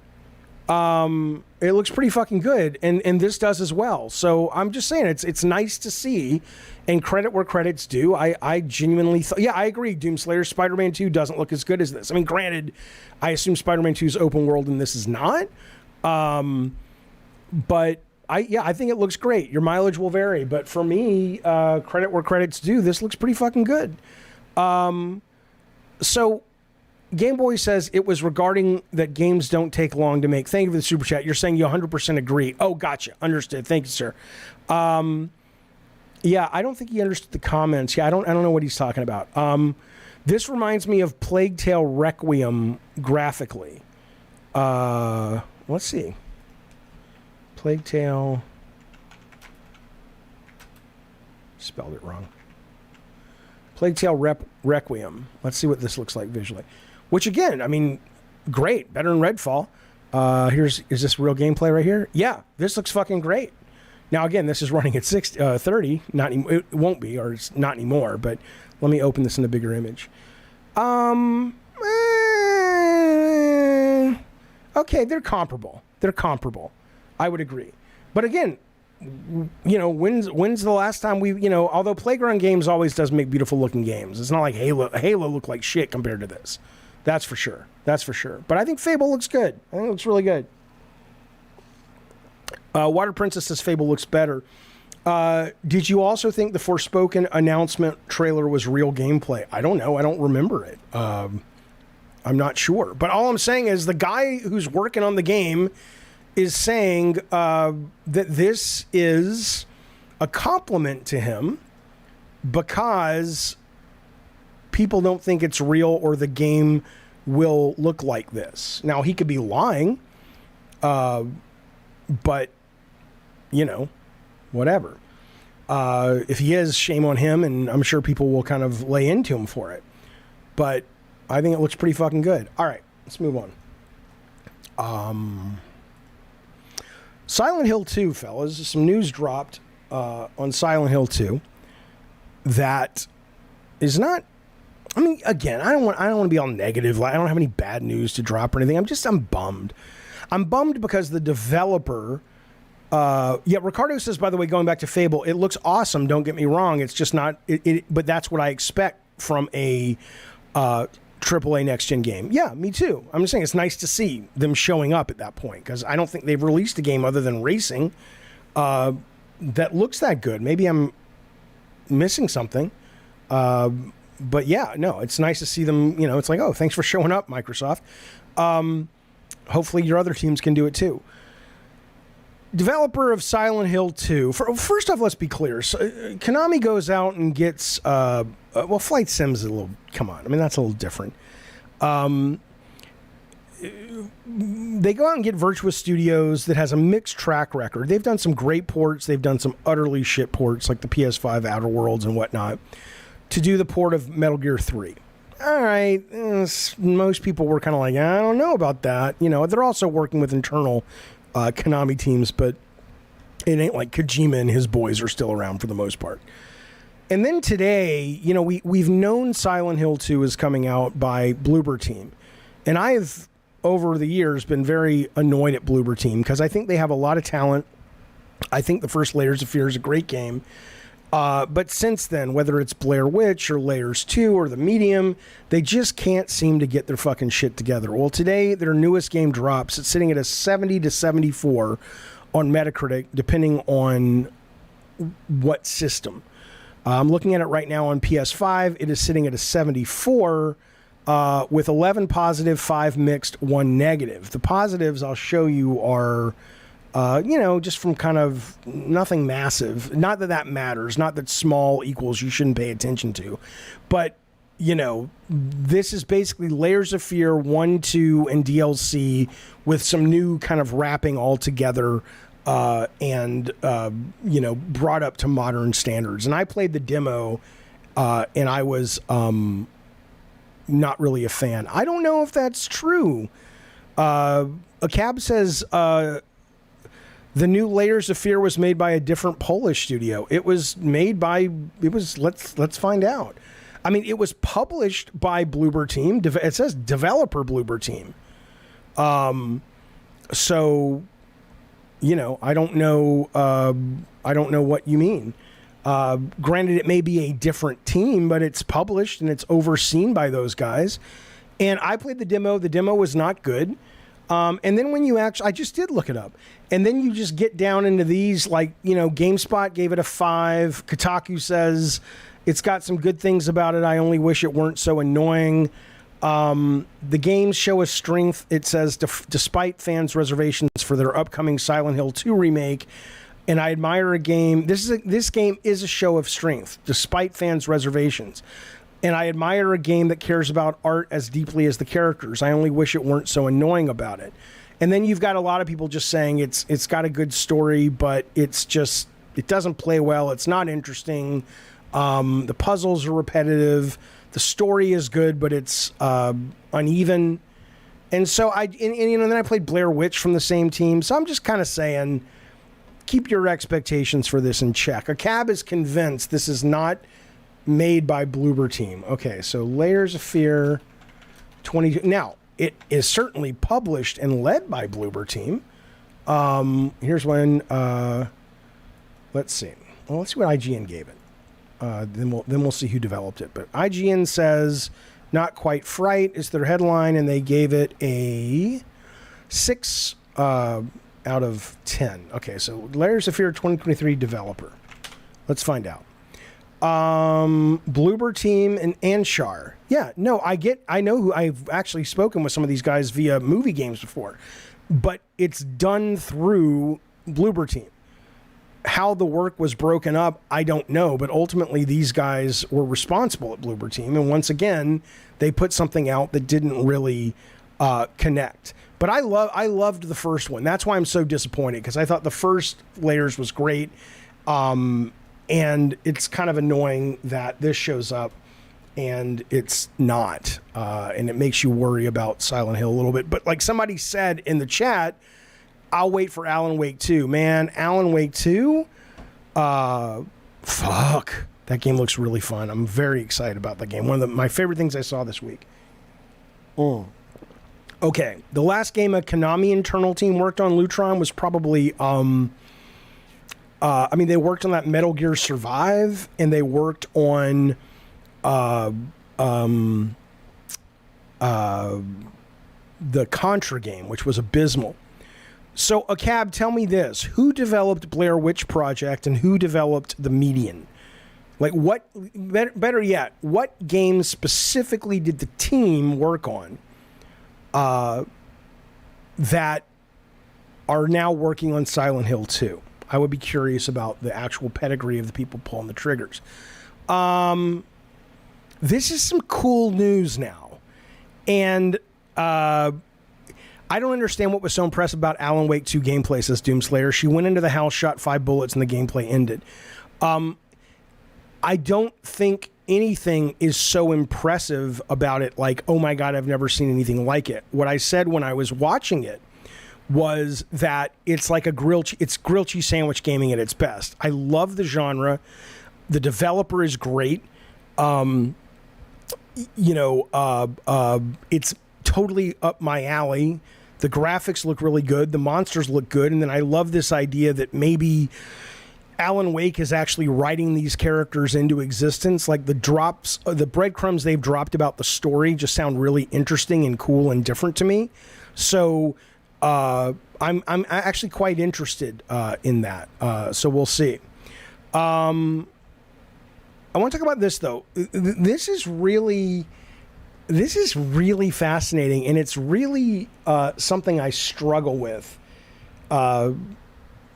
It looks pretty fucking good, and this does as well. So I'm just saying it's nice to see, and credit where credit's due. I genuinely I agree. Doomslayer Spider-Man 2 doesn't look as good as this. I mean, granted, I assume Spider-Man 2 is open world and this is not. But I think it looks great. Your mileage will vary, but for me, credit where credit's due. This looks pretty fucking good. So Game Boy says it was regarding that games don't take long to make. Thank you for the super chat. You're saying you 100% agree. Oh, gotcha. Understood. Thank you, sir. Yeah, I don't think he understood the comments. Yeah, I don't know what he's talking about. This reminds me of Plague Tale Requiem graphically. Let's see. Plague Tale. Spelled it wrong. Plague Tale Requiem. Let's see what this looks like visually. Which again, I mean, great. Better than Redfall. Is this real gameplay right here? Yeah, this looks fucking great. Now again, this is running at 30. It won't be, or it's not anymore. But let me open this in a bigger image. Okay, they're comparable. I would agree. But again, when's the last time although Playground Games always does make beautiful looking games. It's not like Halo looked like shit compared to this. That's for sure. But I think Fable looks good. I think it looks really good. Water Princess says Fable looks better. Did you also think the Forspoken announcement trailer was real gameplay? I don't know. I don't remember it. I'm not sure. But all I'm saying is the guy who's working on the game is saying that this is a compliment to him because people don't think it's real or the game will look like this. Now, he could be lying, but, whatever. If he is, shame on him, and I'm sure people will kind of lay into him for it. But I think it looks pretty fucking good. All right, let's move on. Silent Hill 2, fellas. Some news dropped on Silent Hill 2 that is not... I mean, again, I don't want to be all negative. I don't have any bad news to drop or anything. I'm bummed. I'm bummed because the developer... Ricardo says, by the way, going back to Fable, it looks awesome, don't get me wrong. It's just not... but that's what I expect from a AAA next-gen game. Yeah, me too. I'm just saying it's nice to see them showing up at that point because I don't think they've released a game other than racing that looks that good. Maybe I'm missing something. But yeah, no, it's nice to see them, you know, it's like, oh, thanks for showing up, Microsoft. Hopefully your other teams can do it too. Developer of Silent Hill 2. First off, let's be clear. So, Konami goes out and gets, well, Flight Sim's a little, come on. I mean, that's a little different. They go out and get Virtua Studios that has a mixed track record. They've done some great ports. They've done some utterly shit ports like the PS5 Outer Worlds and whatnot to do the port of Metal Gear 3. All right. Most people were kind of like, I don't know about that. You know, they're also working with internal Konami teams, but it ain't like Kojima and his boys are still around for the most part. And then today, you know, we've known Silent Hill 2 is coming out by Bloober Team. And I've, over the years, been very annoyed at Bloober Team because I think they have a lot of talent. I think the first Layers of Fear is a great game. But since then, whether it's Blair Witch or Layers 2 or The Medium, they just can't seem to get their fucking shit together. Well, today, their newest game drops. It's sitting at a 70 to 74 on Metacritic, depending on what system. I'm looking at it right now on PS5. It is sitting at a 74 with 11 positive, 5 mixed, 1 negative. The positives I'll show you are... you know, just from kind of nothing massive. Not that that matters. Not that small equals you shouldn't pay attention to. But, you know, this is basically Layers of Fear 1, 2, and DLC with some new kind of wrapping all together and, you know, brought up to modern standards. And I played the demo and I was not really a fan. I don't know if that's true. A cab says... the new Layers of Fear was made by a different Polish studio. It was made by, let's find out. I mean, it was published by Bloober Team. It says developer Bloober Team. So, you know, I don't know what you mean. Granted, it may be a different team, but it's published and it's overseen by those guys. And I played the demo. The demo was not good. And then when you actually, I just did look it up. And then you just get down into these, like, you know, GameSpot gave it a 5. Kotaku says it's got some good things about it. I only wish it weren't so annoying. The games show a strength. It says, despite fans' reservations for their upcoming Silent Hill 2 remake, and I admire a game. This game is a show of strength, despite fans' reservations. And I admire a game that cares about art as deeply as the characters. I only wish it weren't so annoying about it. And then you've got a lot of people just saying it's got a good story, but it's just, it doesn't play well. It's not interesting. The puzzles are repetitive. The story is good, but it's uneven. And so you know, then I played Blair Witch from the same team. So I'm just kind of saying, keep your expectations for this in check. A cab is convinced this is not made by Bloober Team. Okay, so Layers of Fear 22. Now, it is certainly published and led by Bloober Team. Here's one. Let's see. Well, let's see what IGN gave it. Then we'll see who developed it. But IGN says Not Quite Fright is their headline, and they gave it a 6 out of 10. Okay, so Layers of Fear 2023 developer. Let's find out. Bloober Team and Anshar. Yeah, no, I know who. I've actually spoken with some of these guys via movie games before, but it's done through Bloober Team. How the work was broken up, I don't know, but ultimately these guys were responsible at Bloober Team, and once again, they put something out that didn't really connect. But I loved the first one. That's why I'm so disappointed, because I thought the first Layers was great. And it's kind of annoying that this shows up and it's not. And it makes you worry about Silent Hill a little bit. But like somebody said in the chat, I'll wait for Alan Wake 2. Man, Alan Wake 2? Fuck. That game looks really fun. I'm very excited about that game. One of my favorite things I saw this week. Okay. The last game a Konami internal team worked on, Lutron, was probably... I mean, they worked on that Metal Gear Survive, and they worked on Contra game, which was abysmal. So, Cab, tell me this: who developed Blair Witch Project and who developed The Medium? Like, what? Better yet, what games specifically did the team work on that are now working on Silent Hill 2? I would be curious about the actual pedigree of the people pulling the triggers. This is some cool news now, and I don't understand what was so impressive about Alan Wake 2 gameplay, says Doomslayer. She went into the house, shot 5 bullets, and the gameplay ended. I don't think anything is so impressive about it, like, oh my God, I've never seen anything like it. What I said when I was watching it was that it's like it's grilled cheese sandwich gaming at its best. I love the genre. The developer is great. It's totally up my alley. The graphics look really good. The monsters look good. And then I love this idea that maybe Alan Wake is actually writing these characters into existence. Like the breadcrumbs they've dropped about the story just sound really interesting and cool and different to me. So I'm actually quite interested in that. So we'll see. I want to talk about this though. This is really fascinating, and it's really something I struggle with.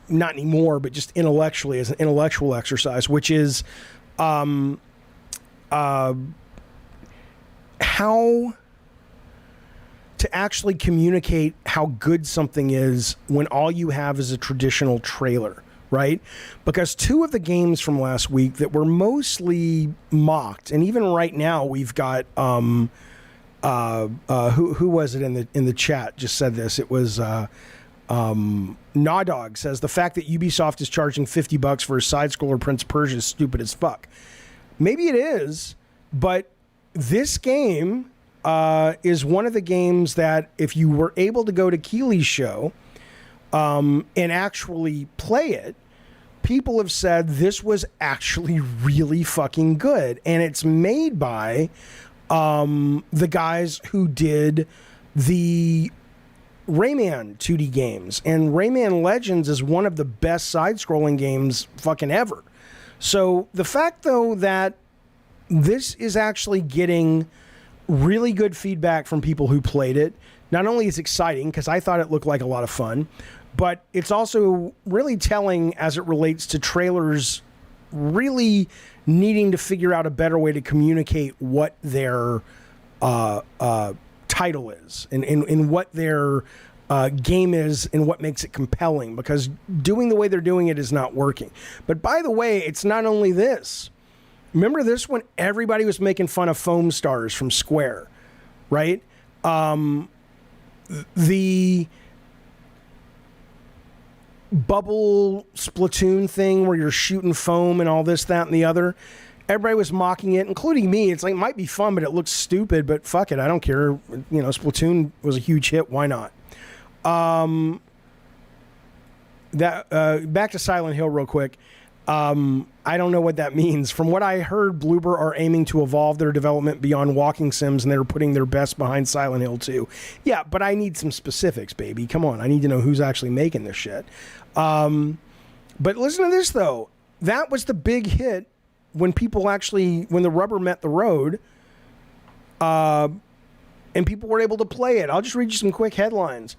Not anymore, but just intellectually, as an intellectual exercise, which is how to actually communicate how good something is when all you have is a traditional trailer, right? Because 2 of the games from last week that were mostly mocked, and even right now we've got who was it in the chat just said this? It was Gnawdog says the fact that Ubisoft is charging $50 for a side-scroller Prince of Persia is stupid as fuck. Maybe it is, but this game is one of the games that if you were able to go to Keeley's show and actually play it, people have said this was actually really fucking good. And it's made by the guys who did the Rayman 2D games, and Rayman Legends is one of the best side-scrolling games fucking ever. So the fact though that this is actually getting really good feedback from people who played it, not only is exciting because I thought it looked like a lot of fun, but it's also really telling as it relates to trailers really needing to figure out a better way to communicate what their title is and what their game is and what makes it compelling, because doing the way they're doing it is not working. But by the way, it's not only this. Remember this when everybody was making fun of foam stars from Square, right? The bubble Splatoon thing where you're shooting foam and all this, that, and the other. Everybody was mocking it, including me. It's like, it might be fun, but it looks stupid, but fuck it, I don't care. You know, Splatoon was a huge hit. Why not? Back to Silent Hill real quick. I don't know what that means. From what I heard, Bloober are aiming to evolve their development beyond walking sims, and they're putting their best behind Silent Hill 2. Yeah, but I need some specifics, baby. Come on, I need to know who's actually making this shit. But listen to this, though. That was the big hit when the rubber met the road, and people were able to play it. I'll just read you some quick headlines.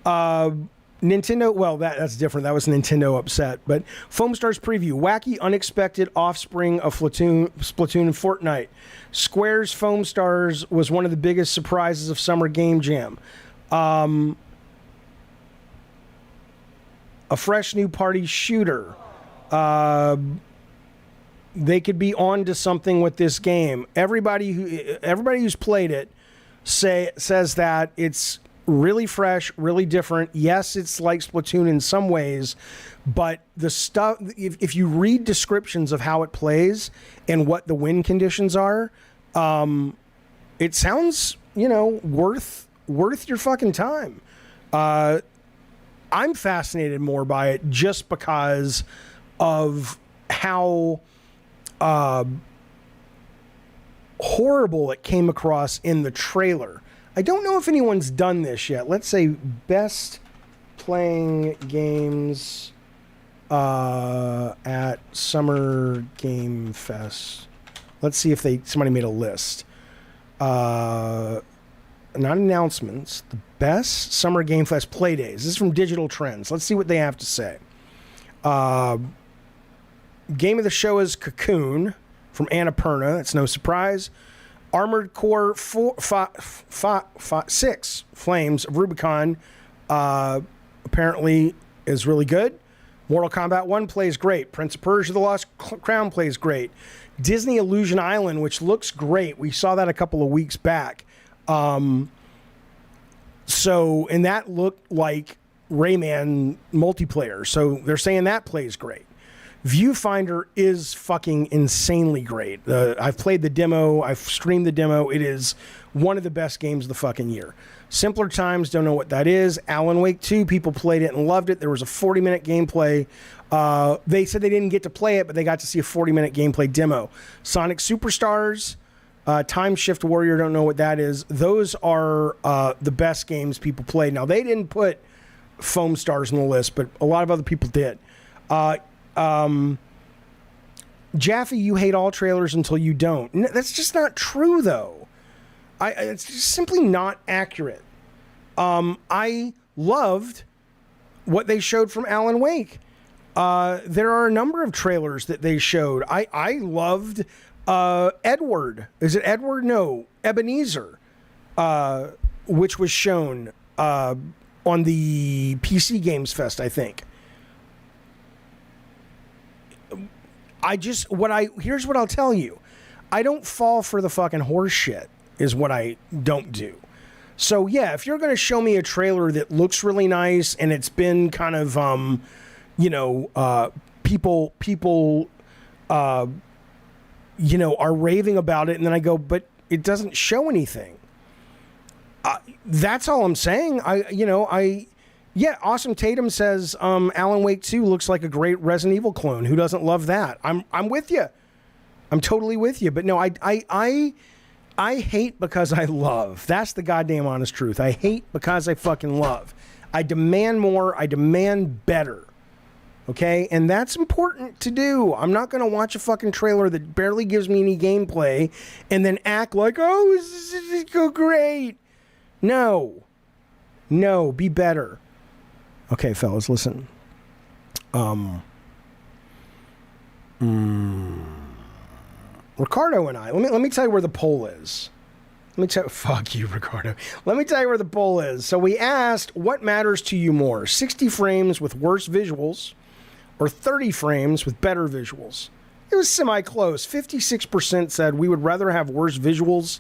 Nintendo, well, that's different. That was Nintendo upset. But Foam Stars preview: wacky, unexpected offspring of Splatoon and Fortnite. Square's Foam Stars was one of the biggest surprises of Summer Game Jam. A fresh new party shooter. They could be on to something with this game. Everybody who's played it says that it's really fresh, really different. Yes, it's like Splatoon in some ways, but the stuff, if you read descriptions of how it plays and what the win conditions are, it sounds, worth your fucking time. I'm fascinated more by it just because of how horrible it came across in the trailer. I don't know if anyone's done this yet. Let's say best playing games at Summer Game Fest. Let's see if somebody made a list. Not announcements. The best Summer Game Fest play days. This is from Digital Trends. Let's see what they have to say. Game of the show is Cocoon from Annapurna. That's no surprise. Armored Core 6 Flames of Rubicon apparently is really good. Mortal Kombat 1 plays great. Prince of Persia: The Lost Crown plays great. Disney Illusion Island, which looks great. We saw that a couple of weeks back. And that looked like Rayman multiplayer. So they're saying that plays great. Viewfinder is fucking insanely great. I've played the demo. I've streamed the demo. It is one of the best games of the fucking year. Simpler Times, don't know what that is. Alan Wake 2, people played it and loved it. There was a 40-minute gameplay. They said they didn't get to play it, but they got to see a 40-minute gameplay demo. Sonic Superstars, Time Shift Warrior, don't know what that is. Those are the best games people played. Now, they didn't put Foam Stars on the list, but a lot of other people did. Jaffe, you hate all trailers until you don't. That's just not true, though. It's just simply not accurate. I loved what they showed from Alan Wake. There are a number of trailers that they showed. I loved Edward. Is it Edward? No, Ebenezer, which was shown on the PC Games Fest, I think. Here's what I'll tell you. I don't fall for the fucking horse shit, is what I don't do. So yeah, if you're going to show me a trailer that looks really nice and it's been kind of, people, are raving about it, and then I go, but it doesn't show anything. That's all I'm saying. Yeah, Awesome Tatum says Alan Wake 2 looks like a great Resident Evil clone. Who doesn't love that? I'm with you. I'm totally with you. But no, I hate because I love. That's the goddamn honest truth. I hate because I fucking love. I demand more. I demand better. Okay? And that's important to do. I'm not going to watch a fucking trailer that barely gives me any gameplay and then act like, oh, this is go great. No, be better. Okay, fellas, listen. Ricardo and I, let me tell you where the poll is. Fuck you, Ricardo. Let me tell you where the poll is. So we asked, what matters to you more, 60 frames with worse visuals or 30 frames with better visuals? It was semi-close. 56% said we would rather have worse visuals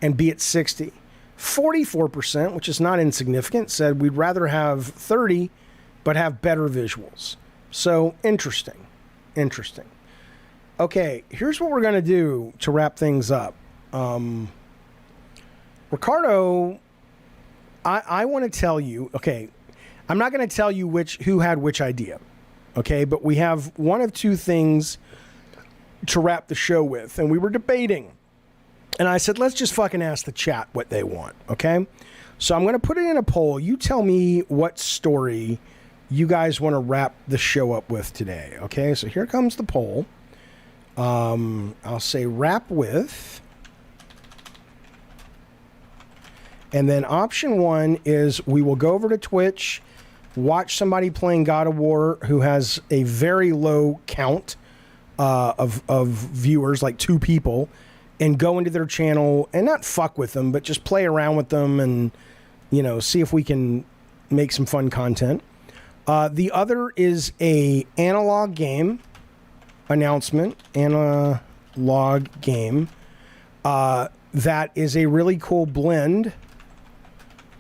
and be at 60. 44%, which is not insignificant, said we'd rather have 30 but have better visuals. So, interesting. Okay, here's what we're going to do to wrap things up. Ricardo, I want to tell you, okay, I'm not going to tell you who had which idea, okay, but we have one of two things to wrap the show with, and we were debating. And I said, let's just fucking ask the chat what they want, okay? So I'm going to put it in a poll. You tell me what story you guys want to wrap the show up with today, okay? So here comes the poll. I'll say wrap with. And then option 1 is we will go over to Twitch, watch somebody playing God of War who has a very low count of viewers, like 2 people, and go into their channel and not fuck with them, but just play around with them and, see if we can make some fun content. The other is a analog game announcement, analog game, that is a really cool blend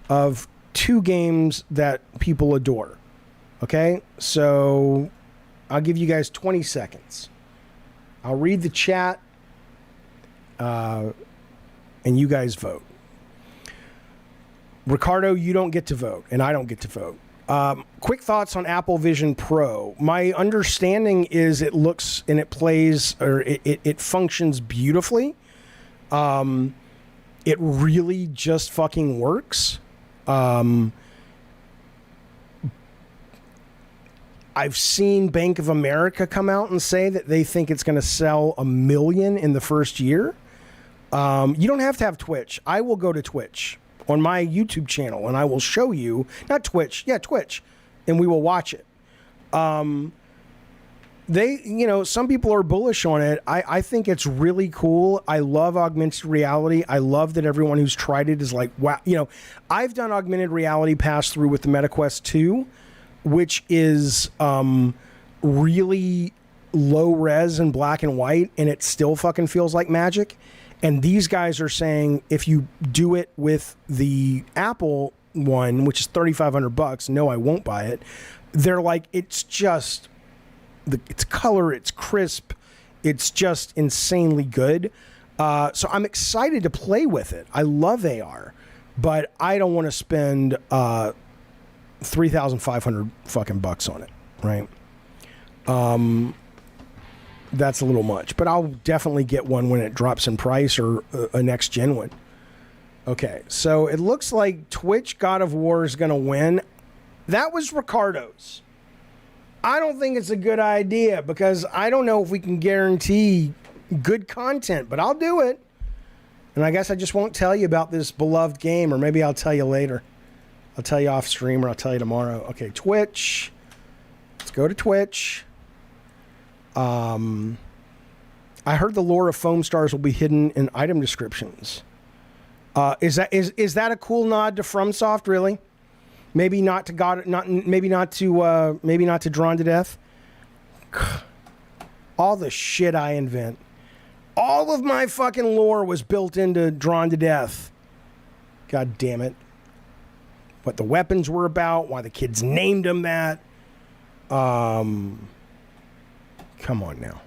of 2 games that people adore. Okay? So I'll give you guys 20 seconds. I'll read the chat. And you guys vote. Ricardo, you don't get to vote, and I don't get to vote. Quick thoughts on Apple Vision Pro. My understanding is it looks and it plays, or it functions beautifully. It really just fucking works. I've seen Bank of America come out and say that they think it's going to sell 1 million in the first year. You don't have to have Twitch. I will go to Twitch on my YouTube channel and I will show you, not Twitch, yeah, Twitch, and we will watch it. Some people are bullish on it. I think it's really cool. I love augmented reality. I love that everyone who's tried it is like, wow. I've done augmented reality pass through with the MetaQuest 2, which is really low res and black and white, and it still fucking feels like magic. And these guys are saying if you do it with the Apple one, which is $3,500, no, I won't buy it. They're like, it's just, it's color, it's crisp, it's just insanely good. So I'm excited to play with it. I love AR, but I don't want to spend $3,500 fucking bucks on it, right? That's a little much, but I'll definitely get one when it drops in price or a next gen one. Okay, so it looks like Twitch God of War is going to win. That was Ricardo's. I don't think it's a good idea because I don't know if we can guarantee good content, but I'll do it. And I guess I just won't tell you about this beloved game, or maybe I'll tell you later. I'll tell you off stream, or I'll tell you tomorrow. Okay, Twitch. Let's go to Twitch. I heard the lore of foam stars will be hidden in item descriptions. Is that a cool nod to FromSoft? Really? Maybe not to maybe not to Drawn to Death. All the shit I invent. All of my fucking lore was built into Drawn to Death. God damn it. What the weapons were about, why the kids named them that. Come on now.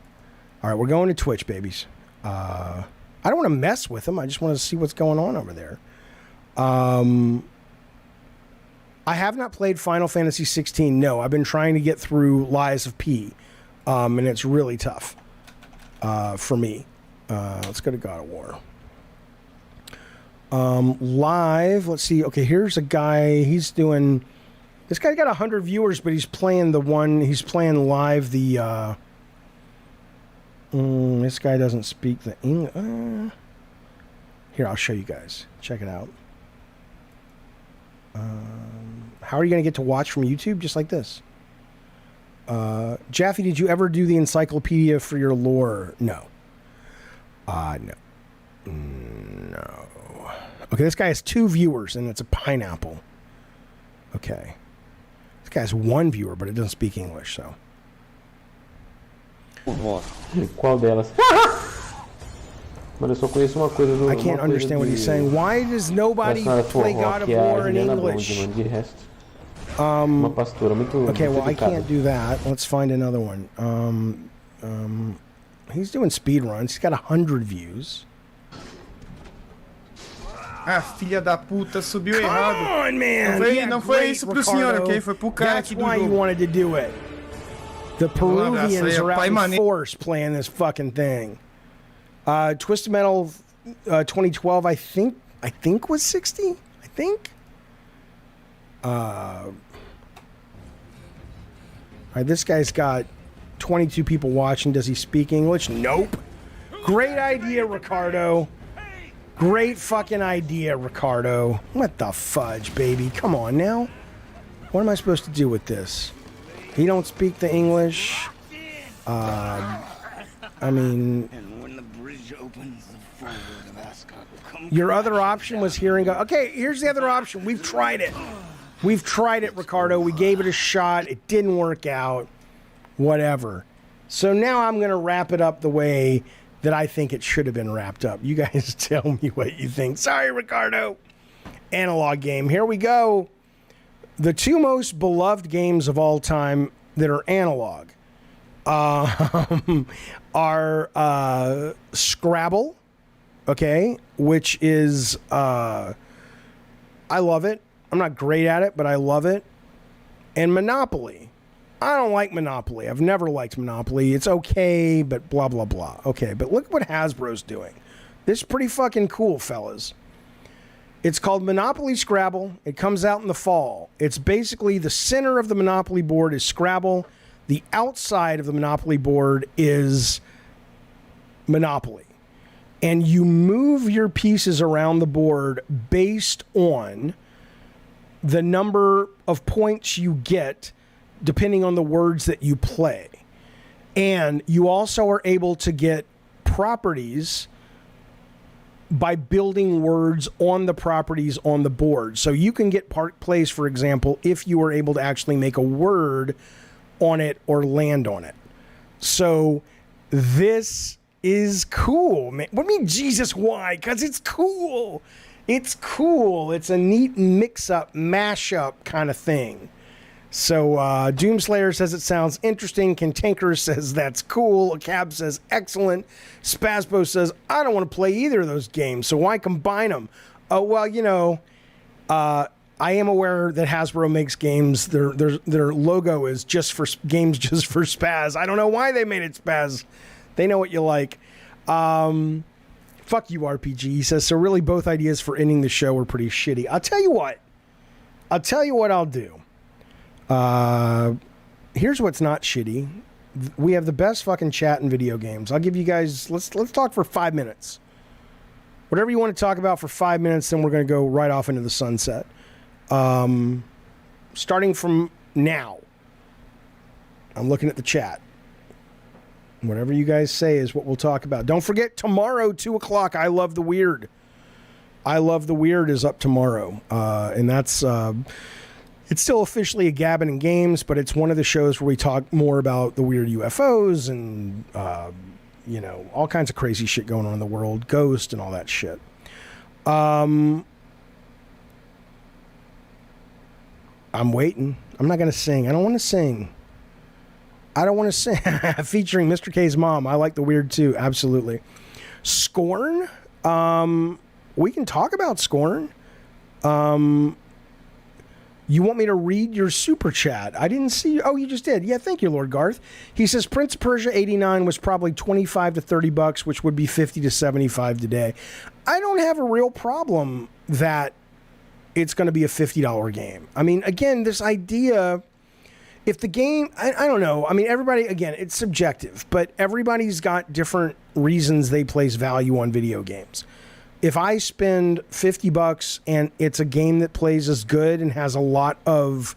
All right, we're going to Twitch, babies. I don't want to mess with them. I just want to see what's going on over there. I have not played Final Fantasy 16. No, I've been trying to get through Lies of P, and it's really tough for me. Let's go to God of War. Live, let's see. Okay, here's a guy. He's doing... This guy got 100 viewers, but he's playing live the... this guy doesn't speak the English. Here, I'll show you guys. Check it out. How are you going to get to watch from YouTube? Just like this. Jaffe, did you ever do the encyclopedia for your lore? No. No. No. Okay, this guy has 2 viewers, and it's a pineapple. Okay. This guy has 1 viewer, but it doesn't speak English, so... Qual delas? Mas eu só conheço uma coisa do. I can't understand what he's saying. Why does nobody play God of War in English? Uma pastora muito. Okay, well I can't do that. Let's find another one. He's doing speed runs. He's got 100 views. Ah, filha da puta, subiu Come errado. on, man. Não foi isso pro senhor, ok? Foi pro cara That's aqui do why you jogo. wanted to do it. The Peruvians are out in force playing this fucking thing. Twisted Metal 2012, I think was 60. I think. All right, this guy's got 22 people watching. Does he speak English? Nope. Great idea, Ricardo. Great fucking idea, Ricardo. What the fudge, baby? Come on now. What am I supposed to do with this? He don't speak the English. I mean... Your other option was hearing... Okay, here's the other option. We've tried it. We've tried it, Ricardo. We gave it a shot. It didn't work out. Whatever. So now I'm going to wrap it up the way that I think it should have been wrapped up. You guys tell me what you think. Sorry, Ricardo. Analog game. Here we go. The 2 most beloved games of all time that are analog are Scrabble, okay, which is, I love it. I'm not great at it, but I love it. And Monopoly. I don't like Monopoly. I've never liked Monopoly. It's okay, but blah, blah, blah. Okay, but look what Hasbro's doing. This is pretty fucking cool, fellas. It's called Monopoly Scrabble. It comes out in the fall. It's basically the center of the Monopoly board is Scrabble. The outside of the Monopoly board is Monopoly. And you move your pieces around the board based on the number of points you get depending on the words that you play. And you also are able to get properties by building words on the properties on the board. So you can get Park Place, for example, if you are able to actually make a word on it or land on it. So this is cool, man. What do you mean, Jesus, why? Because it's cool. It's cool. It's a neat mix-up, mash-up kind of thing. So Doomslayer says it sounds interesting. Cantanker says that's cool. Cab says excellent. Spasbo says I don't want to play either of those games, so why combine them? Oh, well, you know, I am aware that Hasbro makes games. Their logo is just for games, just for Spaz. I don't know why they made it Spaz. They know what you like. Fuck you, RPG. He says, so really both ideas for ending the show were pretty shitty. I'll tell you what I'll do. Here's what's not shitty. We have the best fucking chat in video games. I'll give you guys, let's talk for 5 minutes. Whatever you want to talk about for 5 minutes, then we're going to go right off into the sunset. Starting from now, I'm looking at the chat. Whatever you guys say is what we'll talk about. Don't forget, tomorrow, 2 o'clock, I Love the Weird. I Love the Weird is up tomorrow. And that's... It's still officially a Gabbin and Games, but it's one of the shows where we talk more about the weird UFOs and, you know, all kinds of crazy shit going on in the world, Ghost and all that shit. I'm waiting. I'm not going to sing. I don't want to sing. Featuring Mr. K's mom. I like the weird too. Absolutely. Scorn. We can talk about Scorn. You want me to read your super chat? I didn't see. Oh, you just did. Yeah, thank you, Lord Garth. He says Prince of Persia 89 was probably $25 to $30, which would be $50 to $75 today. I don't have a real problem that it's going to be a $50 game. I mean, again, this idea, if the game, I don't know. I mean, everybody, again, it's subjective, but everybody's got different reasons they place value on video games. If I spend $50 and it's a game that plays as good and has a lot of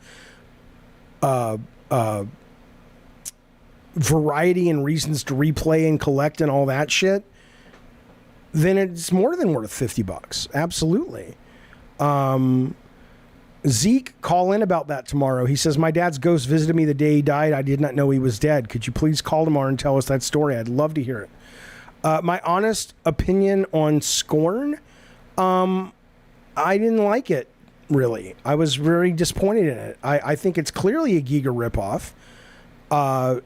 variety and reasons to replay and collect and all that shit, then it's more than worth $50. Absolutely. Zeke, call in about that tomorrow. He says, my dad's ghost visited me the day he died. I did not know he was dead. Could you please call tomorrow and tell us that story? I'd love to hear it. My honest opinion on Scorn, I didn't like it, really. I was very disappointed in it. I think it's clearly a Giga ripoff.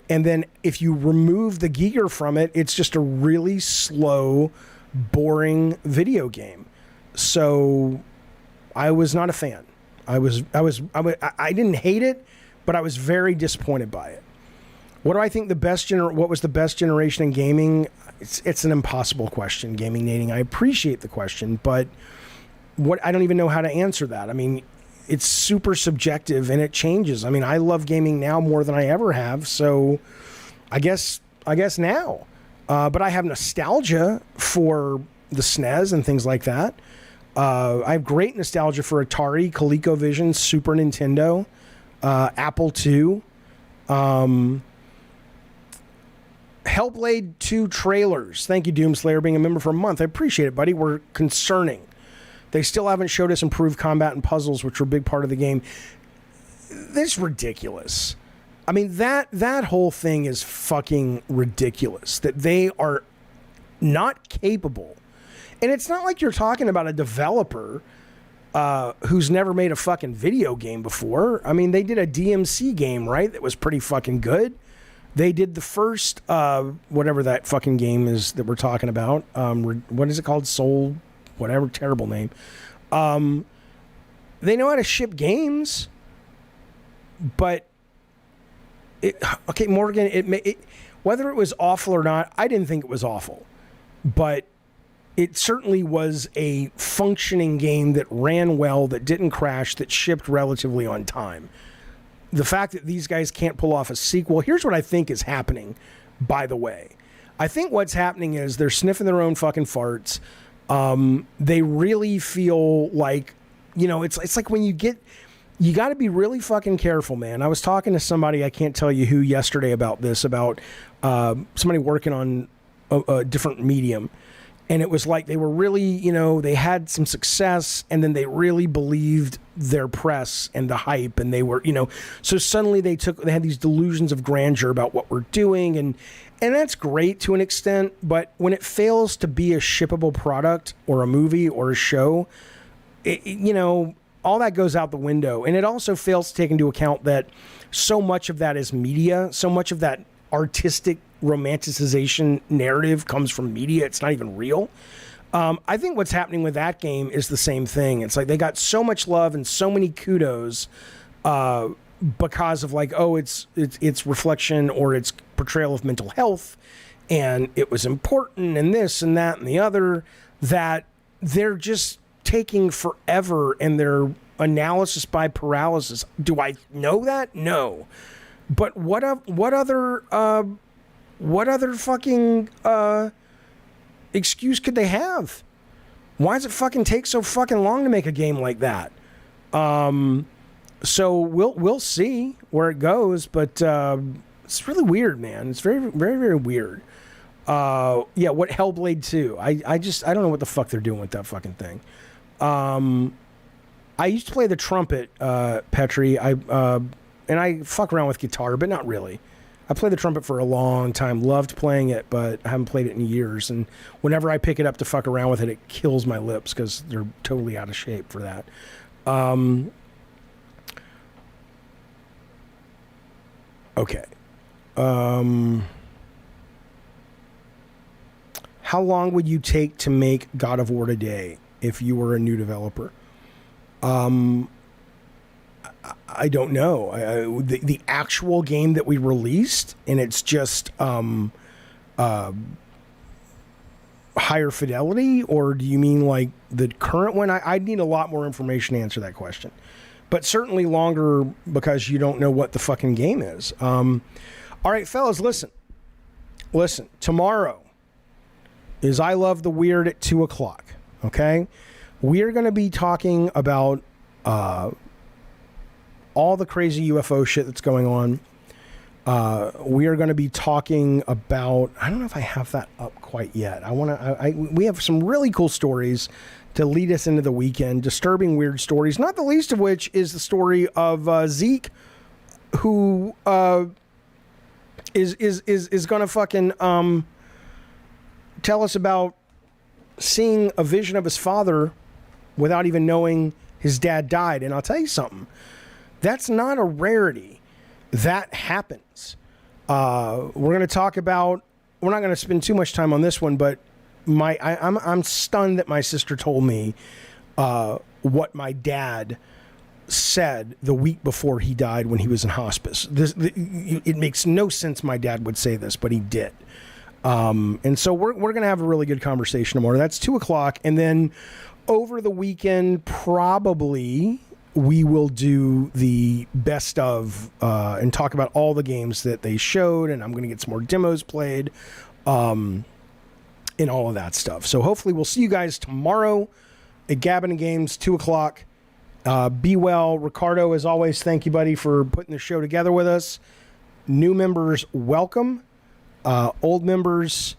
And then if you remove the Giga from it, it's just a really slow, boring video game. So I was not a fan. I didn't hate it, but I was very disappointed by it. What do I think what was the best generation in gaming? It's an impossible question, Gaming Nating. I appreciate the question, but I don't even know how to answer that. I mean, it's super subjective and it changes. I mean, I love gaming now more than I ever have, so I guess now. But I have nostalgia for the SNES and things like that. I have great nostalgia for Atari, ColecoVision, Super Nintendo, Apple II. Hellblade 2 trailers. Thank you, Doomslayer, being a member for a month. I appreciate it, buddy. We're concerning. They still haven't showed us improved combat and puzzles, which are a big part of the game. This is ridiculous. I mean, that whole thing is fucking ridiculous. That they are not capable. And it's not like you're talking about a developer who's never made a fucking video game before. I mean, they did a DMC game, right? That was pretty fucking good. They did the first, whatever that fucking game is that we're talking about. What is it called? Soul, whatever, terrible name. They know how to ship games, but okay, Morgan, whether it was awful or not, I didn't think it was awful, but it certainly was a functioning game that ran well, that didn't crash, that shipped relatively on time. The fact that these guys can't pull off a sequel, here's what I think is happening, by the way. I think what's happening is they're sniffing their own fucking farts. They really feel like, you know, it's like when you got to be really fucking careful, man. I was talking to somebody, I can't tell you who, yesterday about this, about somebody working on a different medium. And it was like they were really, you know, they had some success, and then they really believed their press and the hype, and they were, you know, so suddenly they had these delusions of grandeur about what we're doing, and that's great to an extent, but when it fails to be a shippable product or a movie or a show, you know, all that goes out the window. And it also fails to take into account that so much of that is media, so much of that artistic romanticization narrative comes from media. It's not even real. I think what's happening with that game is the same thing. It's like they got so much love and so many kudos because of like, oh, it's reflection or it's portrayal of mental health, and it was important, and this and that and the other, that they're just taking forever, and their analysis by paralysis. Do I know that? No. But what other fucking excuse could they have? Why does it fucking take so fucking long to make a game like that? So we'll see where it goes, but it's really weird, man. It's very, very, very weird. Yeah, what Hellblade 2? I don't know what the fuck they're doing with that fucking thing. I used to play the trumpet, Petri. And I fuck around with guitar, but not really. I played the trumpet for a long time, loved playing it, but I haven't played it in years. And whenever I pick it up to fuck around with it, it kills my lips because they're totally out of shape for that. Okay. How long would you take to make God of War today if you were a new developer? I don't know. The actual game that we released, and it's just higher fidelity, or do you mean like the current one? I'd need a lot more information to answer that question. But certainly longer because you don't know what the fucking game is. All right, fellas, listen. Tomorrow is I Love the Weird at 2 o'clock, okay? We are going to be talking about all the crazy UFO shit that's going on. We are going to be talking about, I don't know if I have that up quite yet. We have some really cool stories to lead us into the weekend. Disturbing, weird stories, not the least of which is the story of Zeke, who is going to fucking tell us about seeing a vision of his father without even knowing his dad died. And I'll tell you something. That's not a rarity. That happens. We're going to talk about, we're not going to spend too much time on this one, but I'm stunned that my sister told me what my dad said the week before he died when he was in hospice. It makes no sense my dad would say this, but he did. And so we're going to have a really good conversation tomorrow. That's 2 o'clock. And then over the weekend, probably we will do the best of and talk about all the games that they showed, and I'm going to get some more demos played and all of that stuff. So hopefully we'll see you guys tomorrow at Gabbin and Games, 2 o'clock. Be well. Ricardo, as always, thank you, buddy, for putting the show together with us. New members, welcome. Old members,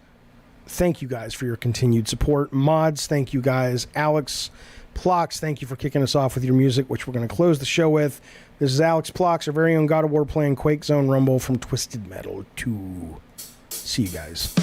thank you guys for your continued support. Mods, thank you guys. ALXPLOX, thank you for kicking us off with your music, which we're going to close the show with. This is ALXPLOX, our very own God of War playing Quake Zone Rumble from Twisted Metal 2. See you guys.